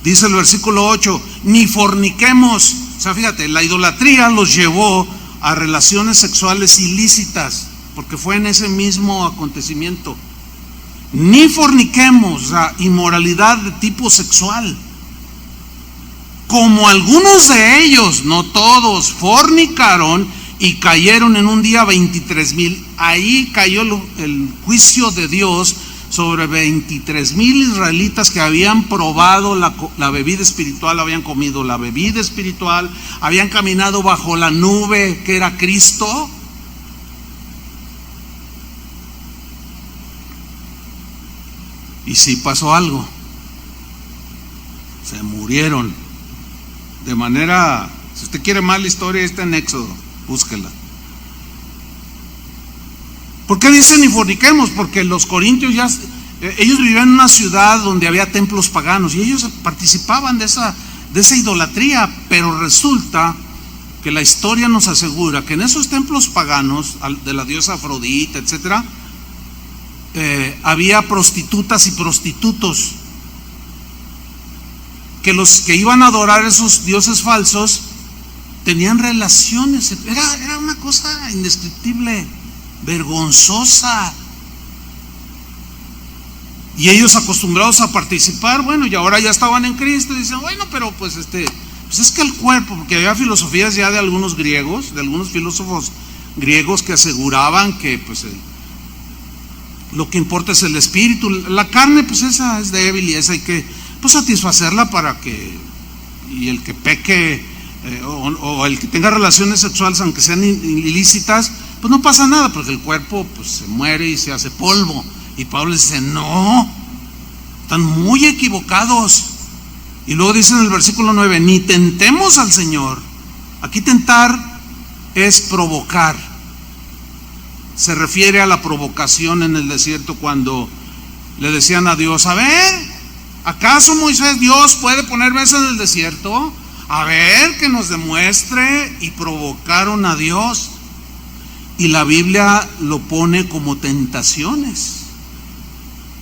Dice el versículo 8, ni forniquemos. O sea, fíjate, la idolatría los llevó a relaciones sexuales ilícitas, porque fue en ese mismo acontecimiento. Ni forniquemos, o sea, inmoralidad de tipo sexual. Como algunos de ellos, no todos, fornicaron y cayeron en un día 23,000. Ahí cayó el juicio de Dios sobre 23,000 israelitas que habían probado la bebida espiritual, habían comido la bebida espiritual, habían caminado bajo la nube que era Cristo. Y sí pasó algo. Se murieron. De manera, si usted quiere más la historia, está en Éxodo, búsquela. ¿Por qué dicen ni forniquemos? Porque los corintios ellos vivían en una ciudad donde había templos paganos y ellos participaban de esa idolatría, pero resulta que la historia nos asegura que en esos templos paganos de la diosa Afrodita, etcétera, había prostitutas y prostitutos, que los que iban a adorar esos dioses falsos tenían relaciones. Era una cosa indescriptible, vergonzosa. Y ellos, acostumbrados a participar, bueno, y ahora ya estaban en Cristo, y dicen, bueno, pero pues es que el cuerpo, porque había filosofías ya de algunos griegos, de algunos filósofos griegos que aseguraban que pues lo que importa es el espíritu, la carne pues esa es débil y esa hay que pues satisfacerla para que, y el que peque o el que tenga relaciones sexuales aunque sean ilícitas, pues no pasa nada, porque el cuerpo pues se muere y se hace polvo. Y Pablo dice, no, están muy equivocados. Y luego dice en el versículo 9, ni tentemos al Señor. Aquí tentar es provocar. Se refiere a la provocación en el desierto, cuando le decían a Dios, a ver, ¿acaso Moisés, Dios puede poner mesa en el desierto? A ver, que nos demuestre. Y provocaron a Dios. Y la Biblia lo pone como tentaciones.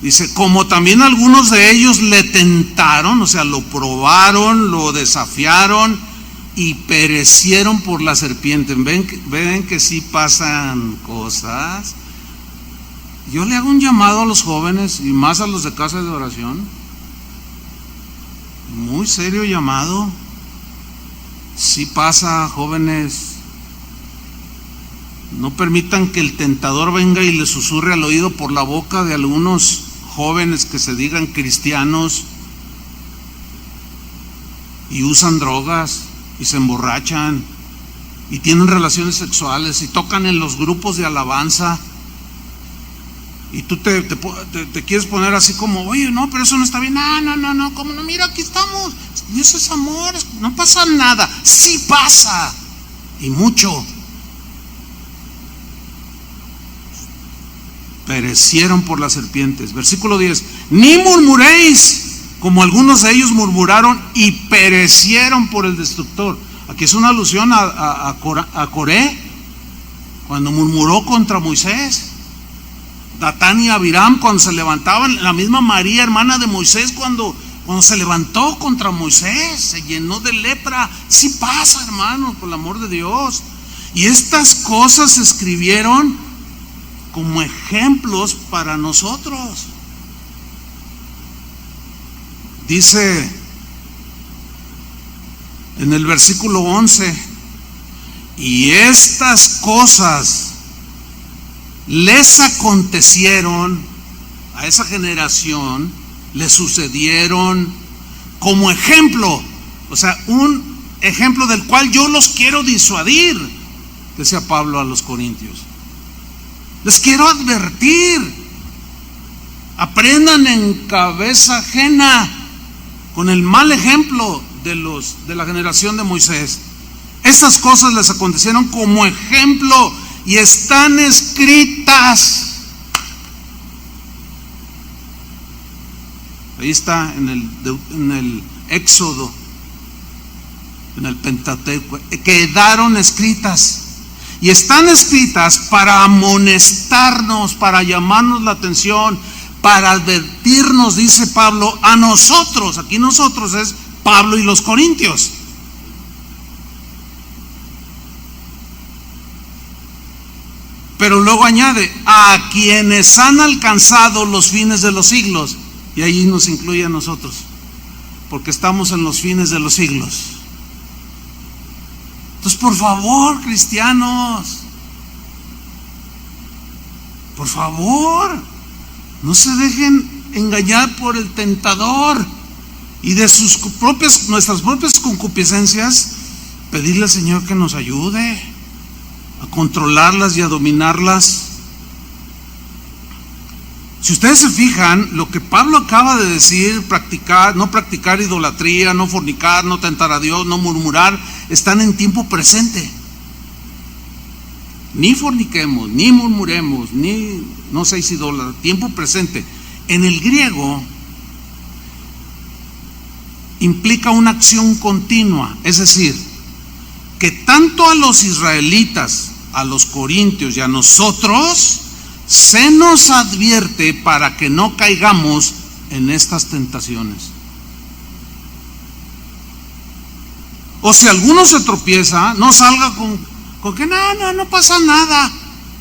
Dice, como también algunos de ellos le tentaron, o sea, lo probaron, lo desafiaron y perecieron por la serpiente. ¿Ven que sí pasan cosas? Yo le hago un llamado a los jóvenes y más a los de casa de oración. Muy serio llamado. Sí pasa, jóvenes. No permitan que el tentador venga y le susurre al oído por la boca de algunos jóvenes que se digan cristianos y usan drogas y se emborrachan y tienen relaciones sexuales y tocan en los grupos de alabanza, y tú te quieres poner así como, oye, no, pero eso no está bien. No, ¿cómo no? Mira, aquí estamos, Dios es amor, no pasa nada. Sí pasa, y mucho. Perecieron por las serpientes. Versículo 10, ni murmuréis como algunos de ellos murmuraron y perecieron por el destructor. Aquí es una alusión a Coré, cuando murmuró contra Moisés. Datán y Abiram, cuando se levantaban. La misma María, hermana de Moisés, cuando se levantó contra Moisés, se llenó de lepra. Sí pasa, hermanos, por el amor de Dios. Y estas cosas se escribieron como ejemplos para nosotros. Dice en el versículo 11, y estas cosas les acontecieron a esa generación, les sucedieron como ejemplo, o sea, un ejemplo del cual yo los quiero disuadir, decía Pablo a los corintios. Les quiero advertir, aprendan en cabeza ajena con el mal ejemplo de la generación de Moisés. Esas cosas les acontecieron como ejemplo y están escritas. Ahí está en el Éxodo, en el Pentateuco, quedaron escritas. Y están escritas para amonestarnos, para llamarnos la atención, para advertirnos, dice Pablo, a nosotros. Aquí nosotros es Pablo y los corintios. Pero luego añade, a quienes han alcanzado los fines de los siglos. Y ahí nos incluye a nosotros, porque estamos en los fines de los siglos. Entonces, por favor, cristianos, por favor, no se dejen engañar por el tentador y de nuestras propias concupiscencias, pedirle al Señor que nos ayude a controlarlas y a dominarlas. Si ustedes se fijan, lo que Pablo acaba de decir, no practicar idolatría, no fornicar, no tentar a Dios, no murmurar, están en tiempo presente. Ni forniquemos, ni murmuremos, ni no seáis idólatras, tiempo presente. En el griego implica una acción continua, es decir, que tanto a los israelitas, a los corintios y a nosotros se nos advierte para que no caigamos en estas tentaciones. O si alguno se tropieza, no salga con que no pasa nada.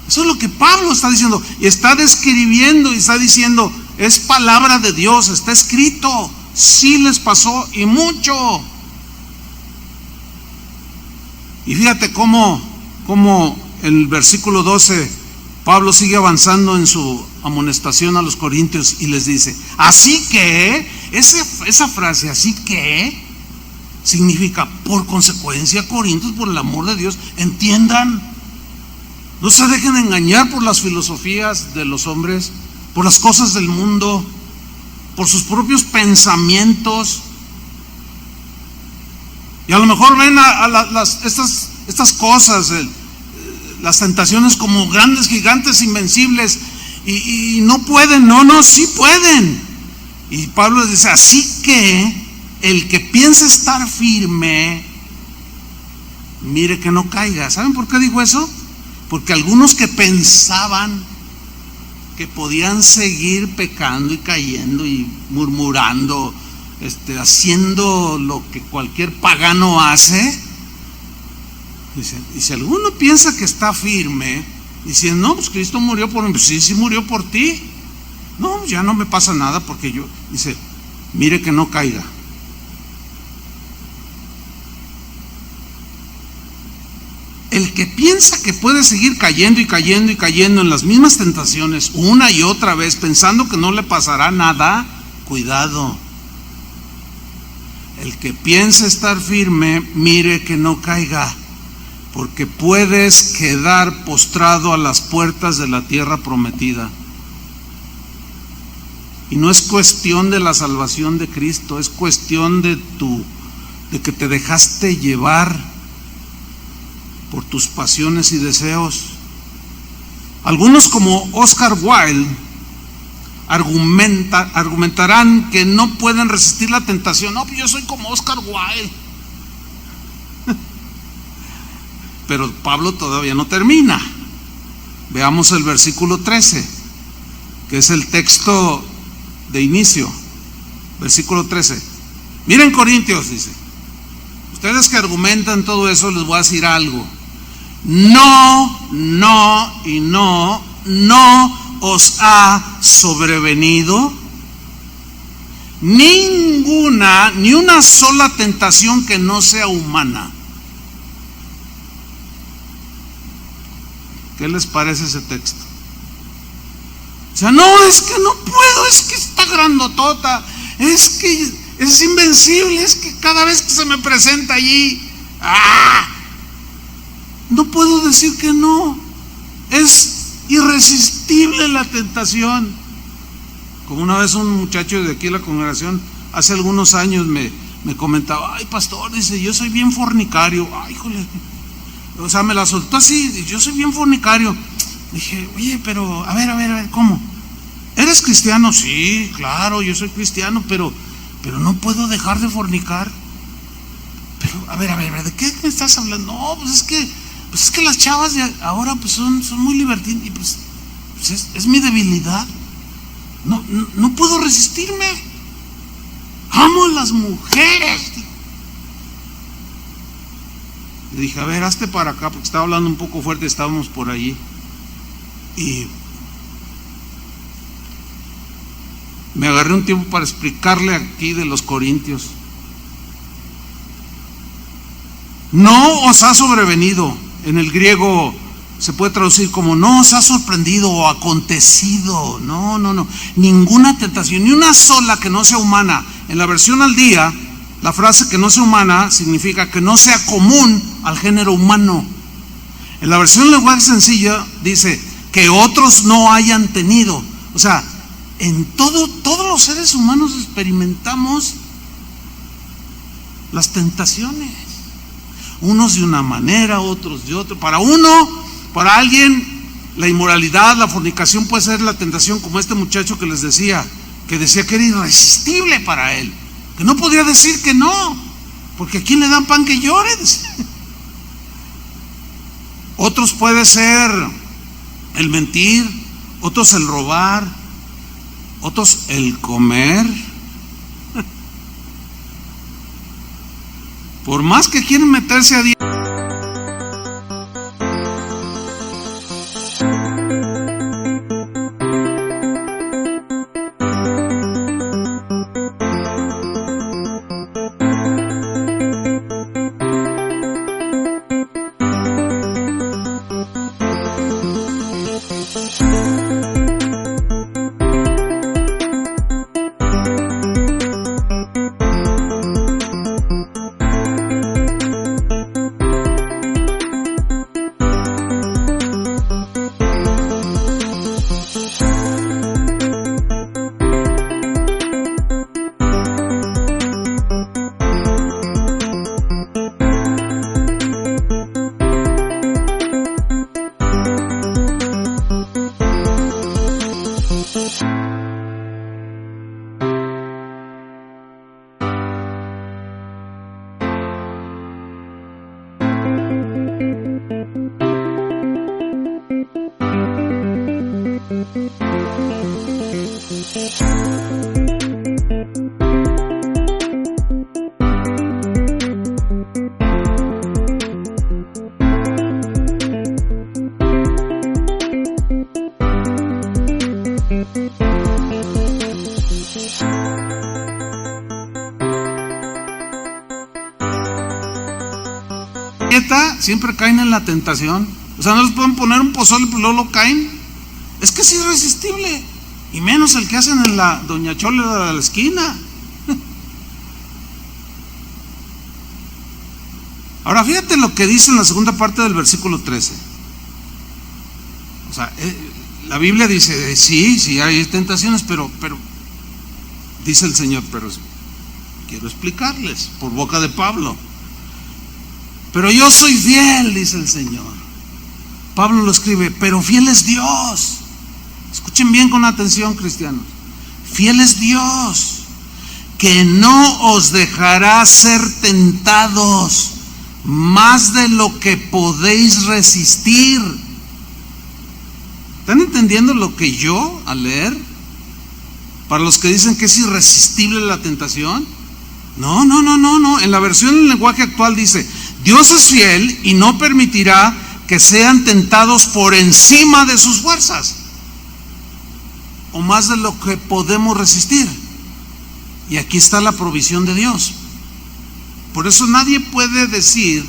Eso es lo que Pablo está diciendo, y está describiendo y está diciendo, es palabra de Dios, está escrito, sí les pasó y mucho. Y fíjate cómo en el versículo 12 Pablo sigue avanzando en su amonestación a los corintios y les dice, así que, esa frase, así que, significa, por consecuencia, corintios, por el amor de Dios, entiendan, no se dejen engañar por las filosofías de los hombres, por las cosas del mundo, por sus propios pensamientos. Y a lo mejor ven estas cosas, las tentaciones como grandes gigantes invencibles y no pueden, sí pueden. Y Pablo les dice, así que el que piensa estar firme, mire que no caiga. ¿Saben por qué dijo eso? Porque algunos que pensaban que podían seguir pecando y cayendo y murmurando, haciendo lo que cualquier pagano hace. Dice, y si alguno piensa que está firme, diciendo, no, pues Cristo murió por mí, pues sí murió por ti. No, ya no me pasa nada porque yo, dice, mire que no caiga. El que piensa que puede seguir cayendo y cayendo y cayendo en las mismas tentaciones una y otra vez, pensando que no le pasará nada, cuidado. El que piensa estar firme, mire que no caiga, porque puedes quedar postrado a las puertas de la tierra prometida. Y no es cuestión de la salvación de Cristo, es cuestión de que te dejaste llevar por tus pasiones y deseos. Algunos, como Oscar Wilde, argumentarán que no pueden resistir la tentación. No, pues yo soy como Oscar Wilde. Pero Pablo todavía no termina. Veamos el versículo 13, que es el texto de inicio. Versículo 13. Miren, Corintios, dice, ustedes que argumentan todo eso, les voy a decir algo. No os ha sobrevenido ni una sola tentación que no sea humana. ¿Qué les parece ese texto? O sea, no, es que no puedo, es que está grandotota, es que es invencible, es que cada vez que se me presenta allí, no puedo decir que no. Es irresistible la tentación. Como una vez un muchacho de aquí de la congregación, hace algunos años me comentaba, ay pastor, dice, yo soy bien fornicario. Ay, híjole. O sea, me la soltó así, yo soy bien fornicario. Dije, oye, pero a ver, ¿cómo? ¿Eres cristiano? Sí, claro, yo soy cristiano, pero no puedo dejar de fornicar. Pero, a ver, ¿de qué me estás hablando? No, pues es que las chavas de ahora pues son muy libertinas y pues es mi debilidad. No puedo resistirme. Amo a las mujeres. Le dije, a ver, hazte para acá, porque estaba hablando un poco fuerte, estábamos por allí. Y me agarré un tiempo para explicarle aquí de los corintios. No os ha sobrevenido. En el griego se puede traducir como no os ha sorprendido o acontecido. No. Ninguna tentación, ni una sola que no sea humana. En la versión al día, la frase que no sea humana significa que no sea común al género humano. En la versión lenguaje sencilla dice que otros no hayan tenido. O sea, en todos los seres humanos experimentamos las tentaciones. Unos de una manera, otros de otra. Para alguien, la inmoralidad, la fornicación puede ser la tentación, como este muchacho que les decía, que era irresistible para él, que no podía decir que no, porque ¿a quién le dan pan que llore? Otros puede ser el mentir, otros el robar, otros el comer. Por más que quieren meterse a Dios. Siempre caen en la tentación. O sea, no les pueden poner un pozole, pero luego lo caen. Es que es irresistible. Y menos el que hacen en la Doña Chola de la esquina. Ahora fíjate lo que dice en la segunda parte del versículo 13. O sea, la Biblia dice, sí hay tentaciones, pero dice el Señor, pero quiero explicarles por boca de Pablo. Pero yo soy fiel, dice el Señor. Pablo lo escribe, pero fiel es Dios. Escuchen bien con atención, cristianos. Fiel es Dios, que no os dejará ser tentados más de lo que podéis resistir. ¿Están entendiendo lo que yo al leer? Para los que dicen que es irresistible la tentación. No. En la versión del lenguaje actual dice, Dios es fiel y no permitirá que sean tentados por encima de sus fuerzas o más de lo que podemos resistir. Y aquí está la provisión de Dios. Por eso nadie puede decir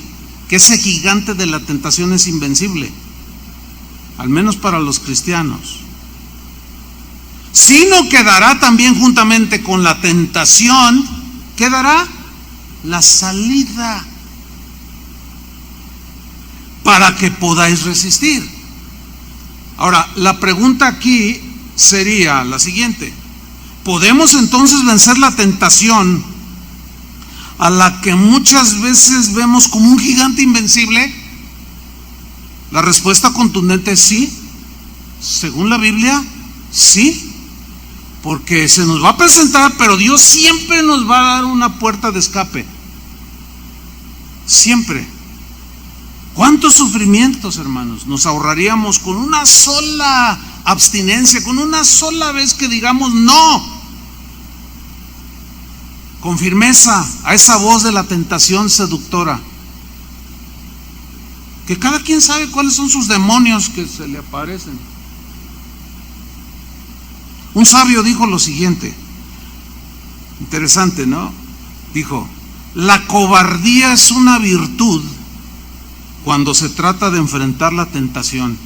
que ese gigante de la tentación es invencible, al menos para los cristianos. Sino quedará también juntamente con la tentación, quedará la salida para que podáis resistir. Ahora, la pregunta aquí sería la siguiente: ¿podemos entonces vencer la tentación a la que muchas veces vemos como un gigante invencible? La respuesta contundente es sí. Según la Biblia, sí. Porque se nos va a presentar, pero Dios siempre nos va a dar una puerta de escape. Siempre. ¿Cuántos sufrimientos, hermanos, nos ahorraríamos con una sola abstinencia, con una sola vez que digamos no? Con firmeza a esa voz de la tentación seductora. Que cada quien sabe cuáles son sus demonios que se le aparecen. Un sabio dijo lo siguiente, interesante, ¿no? Dijo, la cobardía es una virtud cuando se trata de enfrentar la tentación.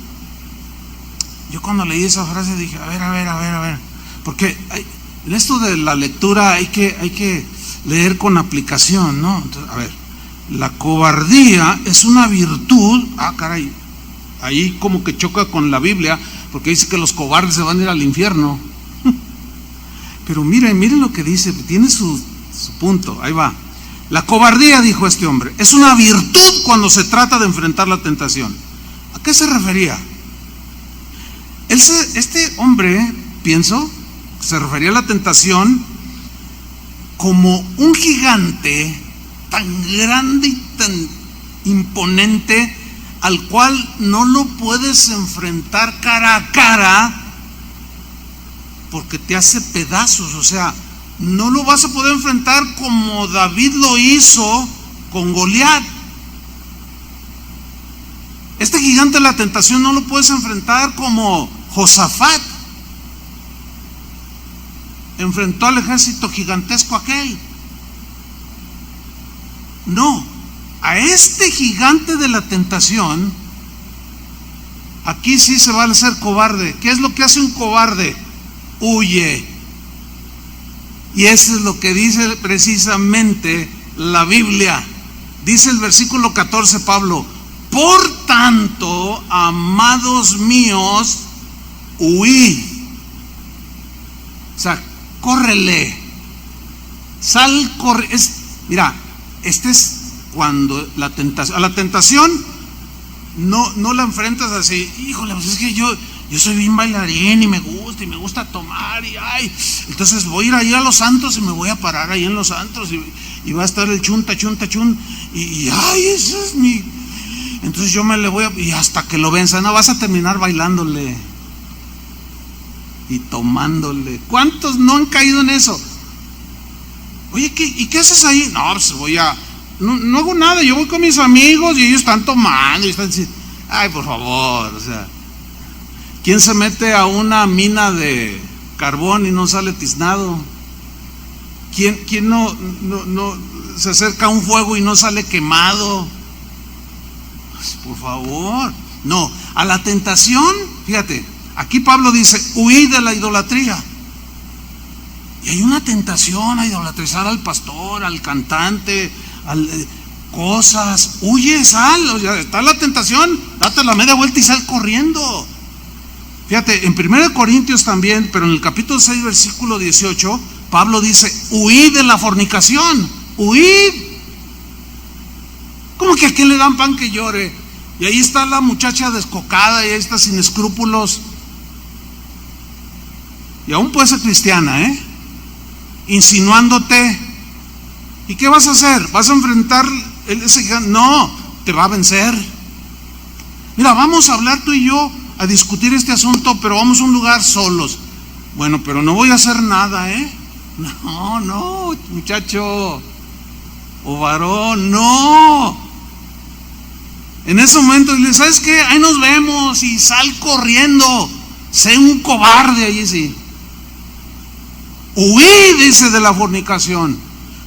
Yo cuando leí esa frase dije, a ver, porque en esto de la lectura hay que leer con aplicación, ¿no? Entonces, a ver, la cobardía es una virtud, caray, ahí como que choca con la Biblia, porque dice que los cobardes se van a ir al infierno. Pero miren lo que dice, tiene su punto, ahí va. La cobardía, dijo este hombre, es una virtud cuando se trata de enfrentar la tentación. ¿A qué se refería? Este hombre, pienso, se refería a la tentación como un gigante tan grande y tan imponente al cual no lo puedes enfrentar cara a cara porque te hace pedazos. O sea, no lo vas a poder enfrentar como David lo hizo con Goliat. Este gigante de la tentación no lo puedes enfrentar como Josafat enfrentó al ejército gigantesco aquel. No, a este gigante de la tentación, aquí sí se va a hacer cobarde. ¿Qué es lo que hace un cobarde? Huye. Y eso es lo que dice precisamente la Biblia. Dice el versículo 14 Pablo: por tanto, amados míos, huid. O sea, córrele, sal, corre. Mira, este es cuando a la tentación no la enfrentas así, híjole, pues es que yo soy bien bailarín y me gusta tomar y ay, entonces voy a ir ahí a los santos y me voy a parar ahí en los santos y va a estar el chun y ay, eso es mi. Entonces yo me le voy y hasta que lo venza, no, vas a terminar bailándole y tomándole. ¿Cuántos no han caído en eso? Oye, ¿qué haces ahí? No, pues no hago nada, yo voy con mis amigos y ellos están tomando y están diciendo, ay, por favor, o sea, ¿quién se mete a una mina de carbón y no sale tiznado? ¿Quién no se acerca a un fuego y no sale quemado? Pues, por favor, no, a la tentación, fíjate, aquí Pablo dice, huid de la idolatría. Y hay una tentación a idolatrizar al pastor, al cantante, cosas. Huye, sal, o sea, está la tentación, date la media vuelta y sal corriendo. Fíjate, en 1 Corintios también, pero en el capítulo 6, versículo 18, Pablo dice, huid de la fornicación, huid. ¿Cómo que a quién le dan pan que llore? Y ahí está la muchacha descocada y ahí está sin escrúpulos. Y aún puede ser cristiana, insinuándote. ¿Y qué vas a hacer? ¿Vas a enfrentar ese gigante? No, te va a vencer. Mira, vamos a hablar tú y yo a discutir este asunto, pero vamos a un lugar solos. Bueno, pero no voy a hacer nada, No, muchacho o varón, no. En ese momento le dice, ¿sabes qué? Ahí nos vemos y sal corriendo. Sé un cobarde allí, sí. Huí, dice, de la fornicación.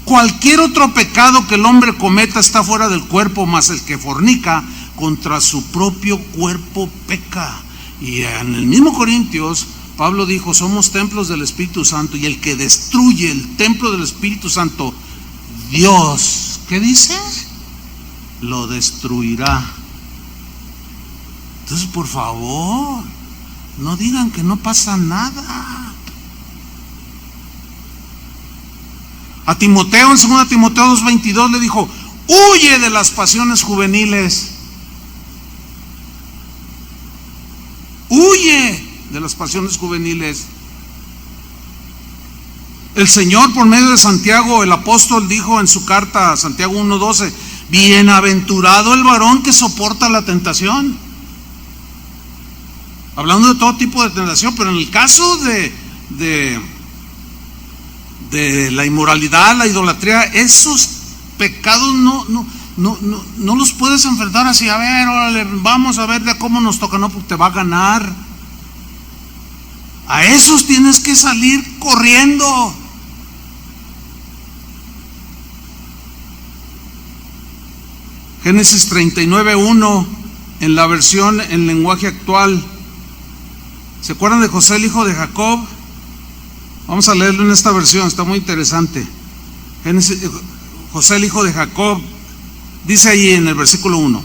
Cualquier otro pecado que el hombre cometa está fuera del cuerpo, mas el que fornica contra su propio cuerpo peca. Y en el mismo Corintios, Pablo dijo, somos templos del Espíritu Santo, y el que destruye el templo del Espíritu Santo, Dios, ¿qué dice? Lo destruirá. Entonces, por favor, no digan que no pasa nada. A Timoteo, en 2 Timoteo 2:22 le dijo, huye de las pasiones juveniles. Huye de las pasiones juveniles. El Señor, por medio de Santiago, el apóstol, dijo en su carta, Santiago 1:12, bienaventurado el varón que soporta la tentación. Hablando de todo tipo de tentación, pero en el caso de la inmoralidad, la idolatría, esos pecados no los puedes enfrentar así, a ver, órale, vamos a ver de cómo nos toca, no, porque te va a ganar. A esos tienes que salir corriendo. Génesis 39:1, en la versión en lenguaje actual. ¿Se acuerdan de José, el hijo de Jacob? Vamos a leerlo en esta versión, está muy interesante. José, el hijo de Jacob, dice allí en el versículo 1: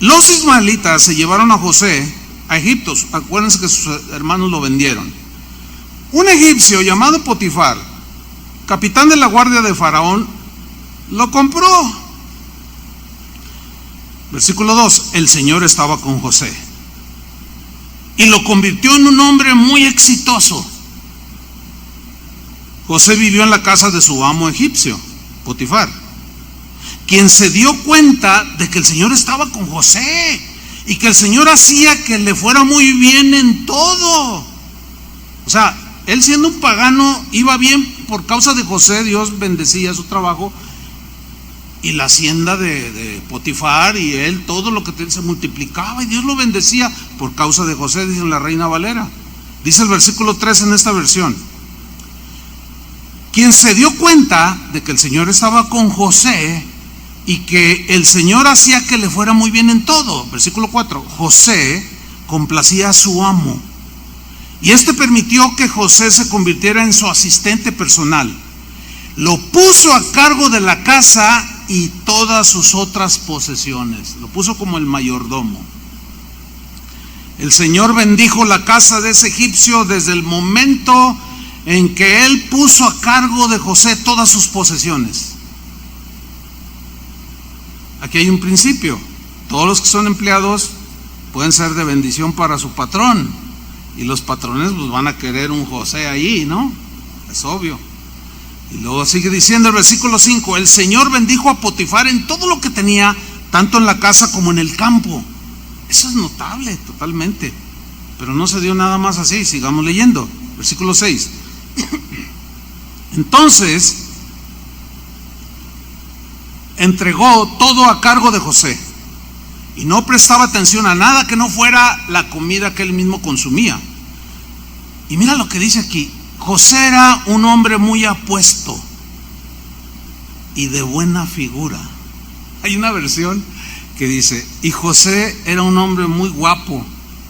los ismaelitas se llevaron a José a Egipto. Acuérdense que sus hermanos lo vendieron. Un egipcio llamado Potifar, capitán de la guardia de Faraón, lo compró. Versículo 2, el Señor estaba con José y lo convirtió en un hombre muy exitoso. José vivió en la casa de su amo egipcio, Potifar, quien se dio cuenta de que el Señor estaba con José y que el Señor hacía que le fuera muy bien en todo. O sea, él siendo un pagano iba bien por causa de José. Dios bendecía su trabajo y la hacienda de Potifar, y él, todo lo que tenía se multiplicaba y Dios lo bendecía por causa de José, dice la Reina Valera. Dice el versículo 3 en esta versión: quien se dio cuenta de que el Señor estaba con José y que el Señor hacía que le fuera muy bien en todo. Versículo 4, José complacía a su amo, y este permitió que José se convirtiera en su asistente personal. Lo puso a cargo de la casa y todas sus otras posesiones. Lo puso como el mayordomo. El Señor bendijo la casa de ese egipcio desde el momento en que él puso a cargo de José todas sus posesiones. Aquí hay un principio: todos los que son empleados pueden ser de bendición para su patrón, y los patrones pues van a querer un José ahí, ¿no? Es obvio. Y luego sigue diciendo el versículo 5: el Señor bendijo a Potifar en todo lo que tenía, tanto en la casa como en el campo. Eso es notable totalmente, pero no se dio nada más así. Sigamos leyendo, versículo 6. Entonces entregó todo a cargo de José y no prestaba atención a nada que no fuera la comida que él mismo consumía. Y mira lo que dice aquí: José era un hombre muy apuesto y de buena figura. Hay una versión que dice: y José era un hombre muy guapo.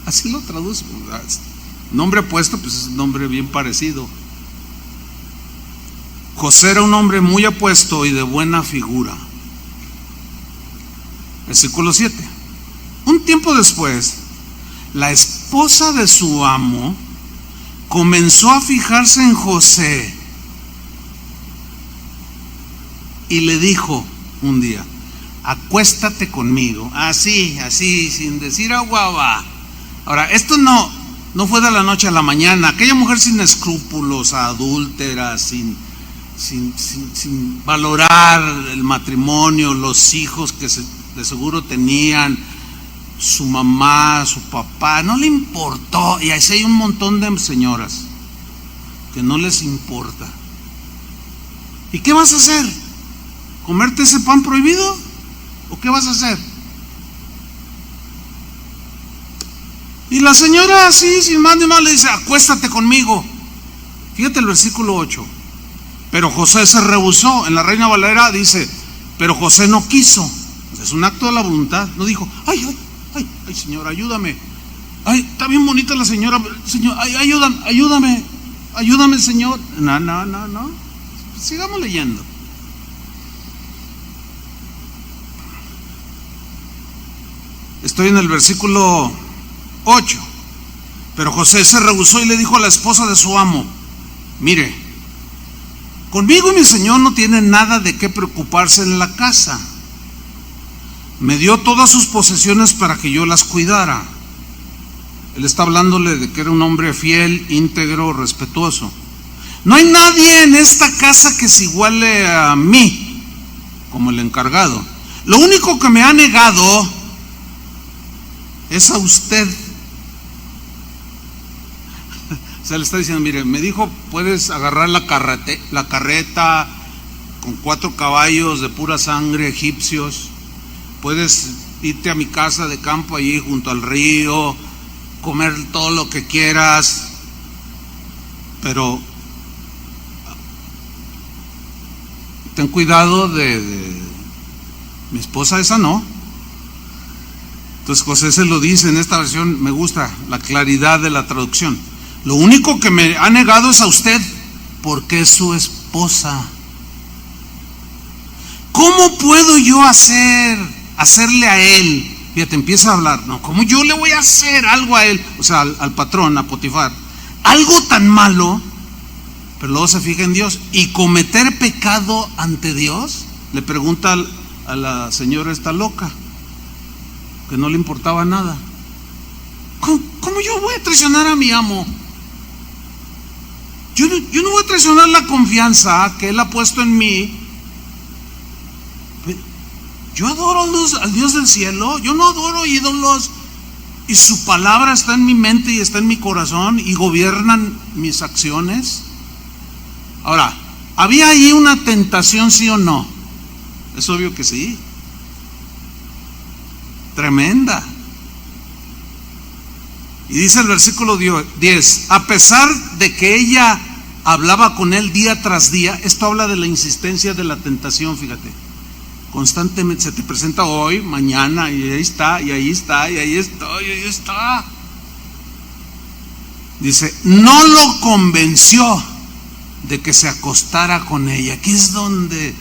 Así lo traduzco. Nombre apuesto, pues es un nombre bien parecido. José era un hombre muy apuesto y de buena figura. Versículo 7. Un tiempo después, la esposa de su amo comenzó a fijarse en José y le dijo un día: acuéstate conmigo. Así, sin decir aguaba. Ahora, esto no fue de la noche a la mañana. Aquella mujer sin escrúpulos, adúltera, sin valorar el matrimonio, los hijos que de seguro tenían, su mamá, su papá, no le importó. Y así hay un montón de señoras que no les importa. ¿Y qué vas a hacer? ¿Comerte ese pan prohibido? ¿O qué vas a hacer? Y la señora así, sin más ni más, le dice: acuéstate conmigo. Fíjate el versículo 8. Pero José se rehusó. En la Reina Valera dice: pero José no quiso. Es un acto de la voluntad. No dijo: ay, señor, ayúdame. Ay, está bien bonita la señora. Señor, ay, ayúdame, señor. No. Sigamos leyendo. Estoy en el versículo 8. Pero José se rehusó y le dijo a la esposa de su amo: mire, conmigo y mi señor no tiene nada de qué preocuparse en la casa. Me dio todas sus posesiones para que yo las cuidara. Él está hablándole de que era un hombre fiel, íntegro, respetuoso. No hay nadie en esta casa que se iguale a mí como el encargado. Lo único que me ha negado es a usted. O sea, le está diciendo: mire, me dijo, puedes agarrar la carreta con 4 caballos de pura sangre egipcios, puedes irte a mi casa de campo allí junto al río, comer todo lo que quieras, pero ten cuidado de mi esposa, esa no. Entonces José se lo dice en esta versión. Me gusta la claridad de la traducción: lo único que me ha negado es a usted, porque es su esposa. ¿Cómo puedo yo hacerle a él? Fíjate, empieza a hablar. No, ¿cómo yo le voy a hacer algo a él? O sea, al patrón, a Potifar, algo tan malo pero luego se fija en Dios. ¿Y cometer pecado ante Dios? Le pregunta a la señora esta loca, que no le importaba nada. ¿Cómo yo voy a traicionar a mi amo? Yo no voy a traicionar la confianza que Él ha puesto en mí. Yo adoro al Dios del cielo, yo no adoro ídolos, y su palabra está en mi mente y está en mi corazón y gobiernan mis acciones. Ahora, ¿había ahí una tentación, sí o no? Es obvio que sí. Tremenda. Y dice el versículo 10, a pesar de que ella hablaba con él día tras día, esto habla de la insistencia de la tentación, fíjate. Constantemente se te presenta hoy, mañana, y ahí está, y ahí está, y ahí está, y ahí está. Dice, no lo convenció de que se acostara con ella. Aquí es donde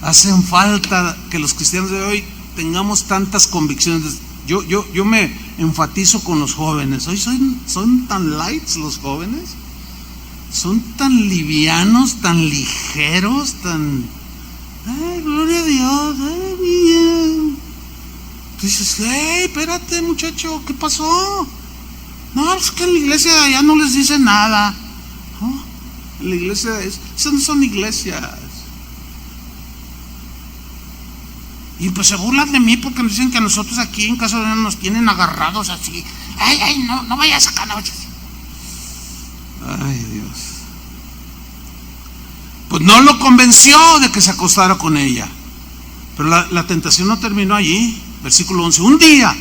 hacen falta que los cristianos de hoy tengamos tantas convicciones. Yo me enfatizo con los jóvenes. Hoy son tan lights los jóvenes, son tan livianos, tan ligeros, tan... ¡ay, gloria a Dios! ¡Ay, bien! Tú dices, ¡hey, espérate, muchacho! ¿Qué pasó? No, es que en la iglesia ya no les dice nada. ¿Oh? En la iglesia, esas no son iglesias. Y pues se burlan de mí porque nos dicen que nosotros aquí en Casa de Dios nos tienen agarrados así. ¡Ay, no vayas a sacar! ¡Ay, Dios! Pues no lo convenció de que se acostara con ella. Pero la tentación no terminó allí. Versículo 11. Un día,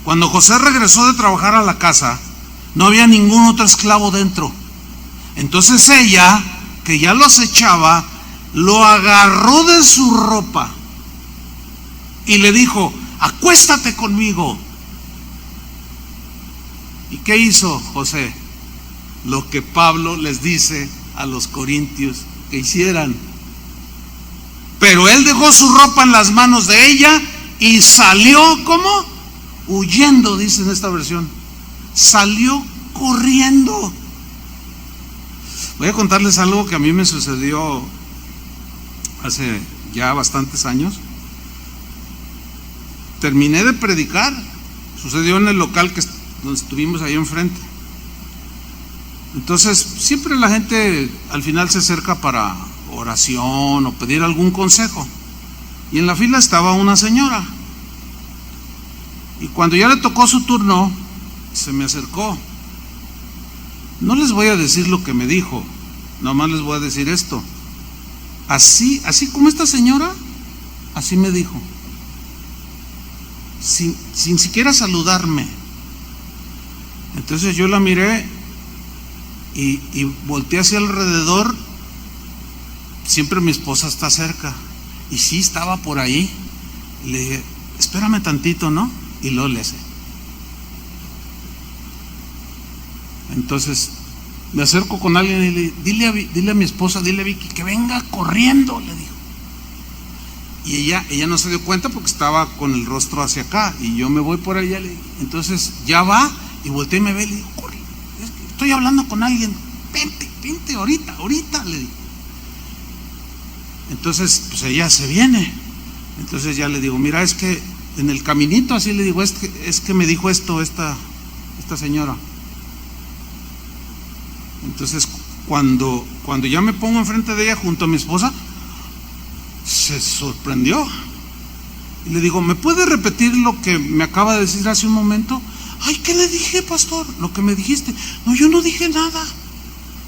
cuando José regresó de trabajar a la casa, no había ningún otro esclavo dentro. Entonces ella, que ya lo acechaba, lo agarró de su ropa y le dijo, acuéstate conmigo. ¿Y qué hizo José? Lo que Pablo les dice a los corintios que hicieran. Pero él dejó su ropa en las manos de ella y salió, ¿cómo? Huyendo, dice en esta versión. Salió corriendo. Voy a contarles algo que a mí me sucedió hace ya bastantes años. Terminé de predicar, sucedió en el local donde estuvimos ahí enfrente. Entonces siempre la gente al final se acerca para oración o pedir algún consejo, y en la fila estaba una señora, y cuando ya le tocó su turno se me acercó. No les voy a decir lo que me dijo, nomás les voy a decir esto: así como esta señora, así me dijo, sin siquiera saludarme. Entonces yo la miré y volteé hacia alrededor. Siempre mi esposa está cerca, y sí estaba por ahí. Y le dije, espérame tantito, ¿no? Y luego le hace. Entonces me acerco con alguien y le digo, dile a mi esposa, dile a Vicky que venga corriendo, le digo. Y ella no se dio cuenta porque estaba con el rostro hacia acá, y yo me voy por allá. Entonces ya va y volteé y me ve y le digo, corre, estoy hablando con alguien, vente ahorita, le digo. Entonces pues ella se viene. Entonces ya le digo, mira, es que en el caminito, así le digo, es que me dijo esto esta señora. Entonces cuando ya me pongo enfrente de ella junto a mi esposa, se sorprendió y le digo, ¿me puede repetir lo que me acaba de decir hace un momento? Ay, ¿qué le dije, pastor? Lo que me dijiste. No, yo no dije nada.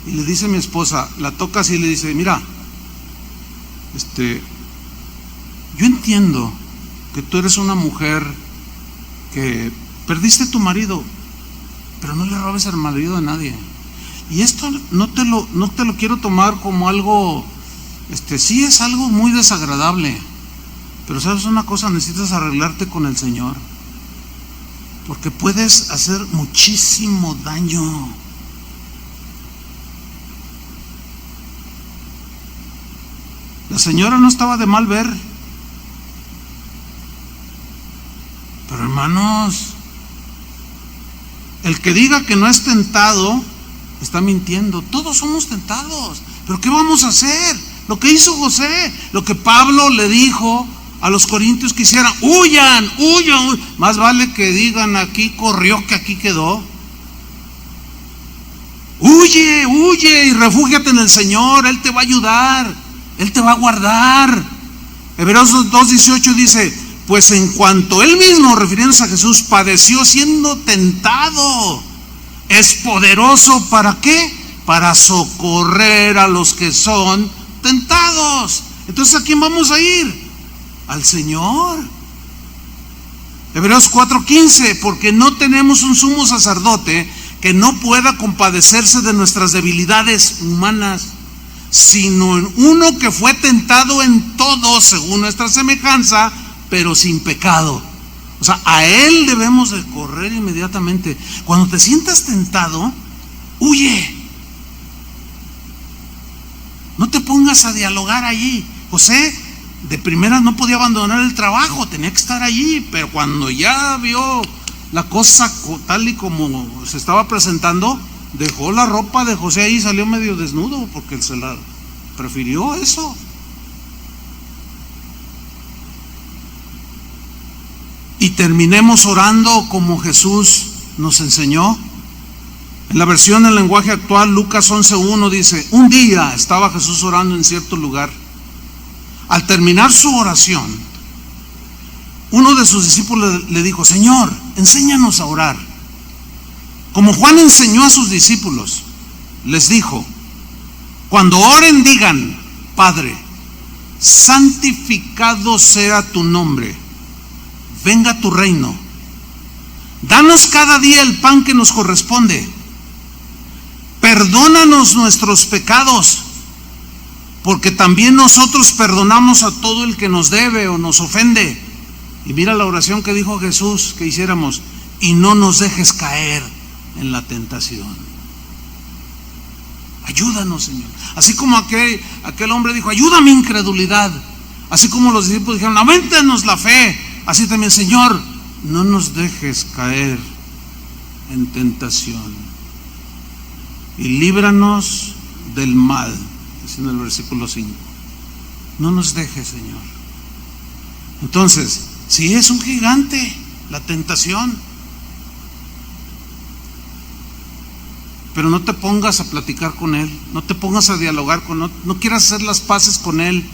Y le dice mi esposa, la toca así y le dice, mira, yo entiendo que tú eres una mujer que perdiste a tu marido, pero no le robes al marido a nadie. Y esto no te lo quiero tomar como algo, sí es algo muy desagradable, pero sabes una cosa, necesitas arreglarte con el Señor, porque puedes hacer muchísimo daño. La señora no estaba de mal ver, pero hermanos, el que diga que no es tentado está mintiendo. Todos somos tentados, pero ¿qué vamos a hacer? Lo que hizo José, lo que Pablo le dijo a los corintios que hicieran: huyan, huyan. Más vale que digan: aquí corrió que aquí quedó. Huye, huye y refúgiate en el Señor. Él te va a ayudar, Él te va a guardar. Hebreos 2:18 dice: pues en cuanto Él mismo, refiriéndose a Jesús, padeció siendo tentado, es poderoso ¿para qué? Para socorrer a los que son tentados. Entonces, ¿a quién vamos a ir? Al Señor. Hebreos 4:15: porque no tenemos un sumo sacerdote que no pueda compadecerse de nuestras debilidades humanas, sino en uno que fue tentado en todo según nuestra semejanza, pero sin pecado. O sea, a Él debemos de correr inmediatamente. Cuando te sientas tentado, huye. No te pongas a dialogar allí. José de primera no podía abandonar el trabajo, tenía que estar allí, pero cuando ya vio la cosa tal y como se estaba presentando, dejó la ropa de José ahí y salió medio desnudo, porque él se la prefirió eso. Y terminemos orando como Jesús nos enseñó. En la versión en lenguaje actual, Lucas 11:1 dice: un día estaba Jesús orando en cierto lugar. Al terminar su oración, uno de sus discípulos le dijo: Señor, enséñanos a orar, como Juan enseñó a sus discípulos. Les dijo: cuando oren, digan: Padre, santificado sea tu nombre, venga tu reino, danos cada día el pan que nos corresponde, perdónanos nuestros pecados, porque también nosotros perdonamos a todo el que nos debe o nos ofende. Y mira la oración que dijo Jesús que hiciéramos: y no nos dejes caer en la tentación. Ayúdanos, Señor. Así como aquel hombre dijo: ayuda mi incredulidad. Así como los discípulos dijeron: aumentanos la fe. Así también, Señor, no nos dejes caer en tentación y líbranos del mal. Es en el versículo 5. No nos dejes, Señor. Entonces, si es un gigante la tentación, pero no te pongas a platicar con él, no te pongas a dialogar con él, no quieras hacer las paces con él,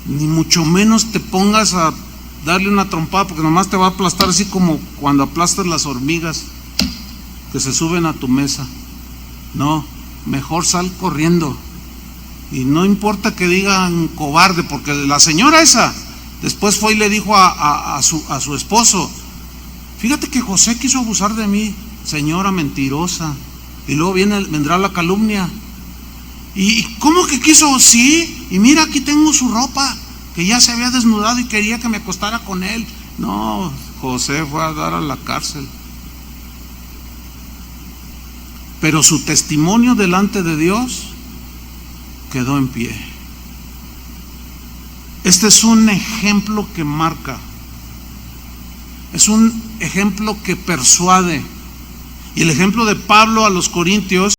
ni mucho menos te pongas a darle una trompada, porque nomás te va a aplastar, así como cuando aplastas las hormigas que se suben a tu mesa. No, mejor sal corriendo. Y no importa que digan cobarde, porque la señora esa después fue y le dijo a su esposo: fíjate que José quiso abusar de mí, señora mentirosa. Y luego vendrá la calumnia. ¿Y cómo que quiso? Sí, y mira, aquí tengo su ropa, que ya se había desnudado y quería que me acostara con él. No, José fue a dar a la cárcel. Pero su testimonio delante de Dios quedó en pie. Este es un ejemplo que marca, es un ejemplo que persuade. Y el ejemplo de Pablo a los corintios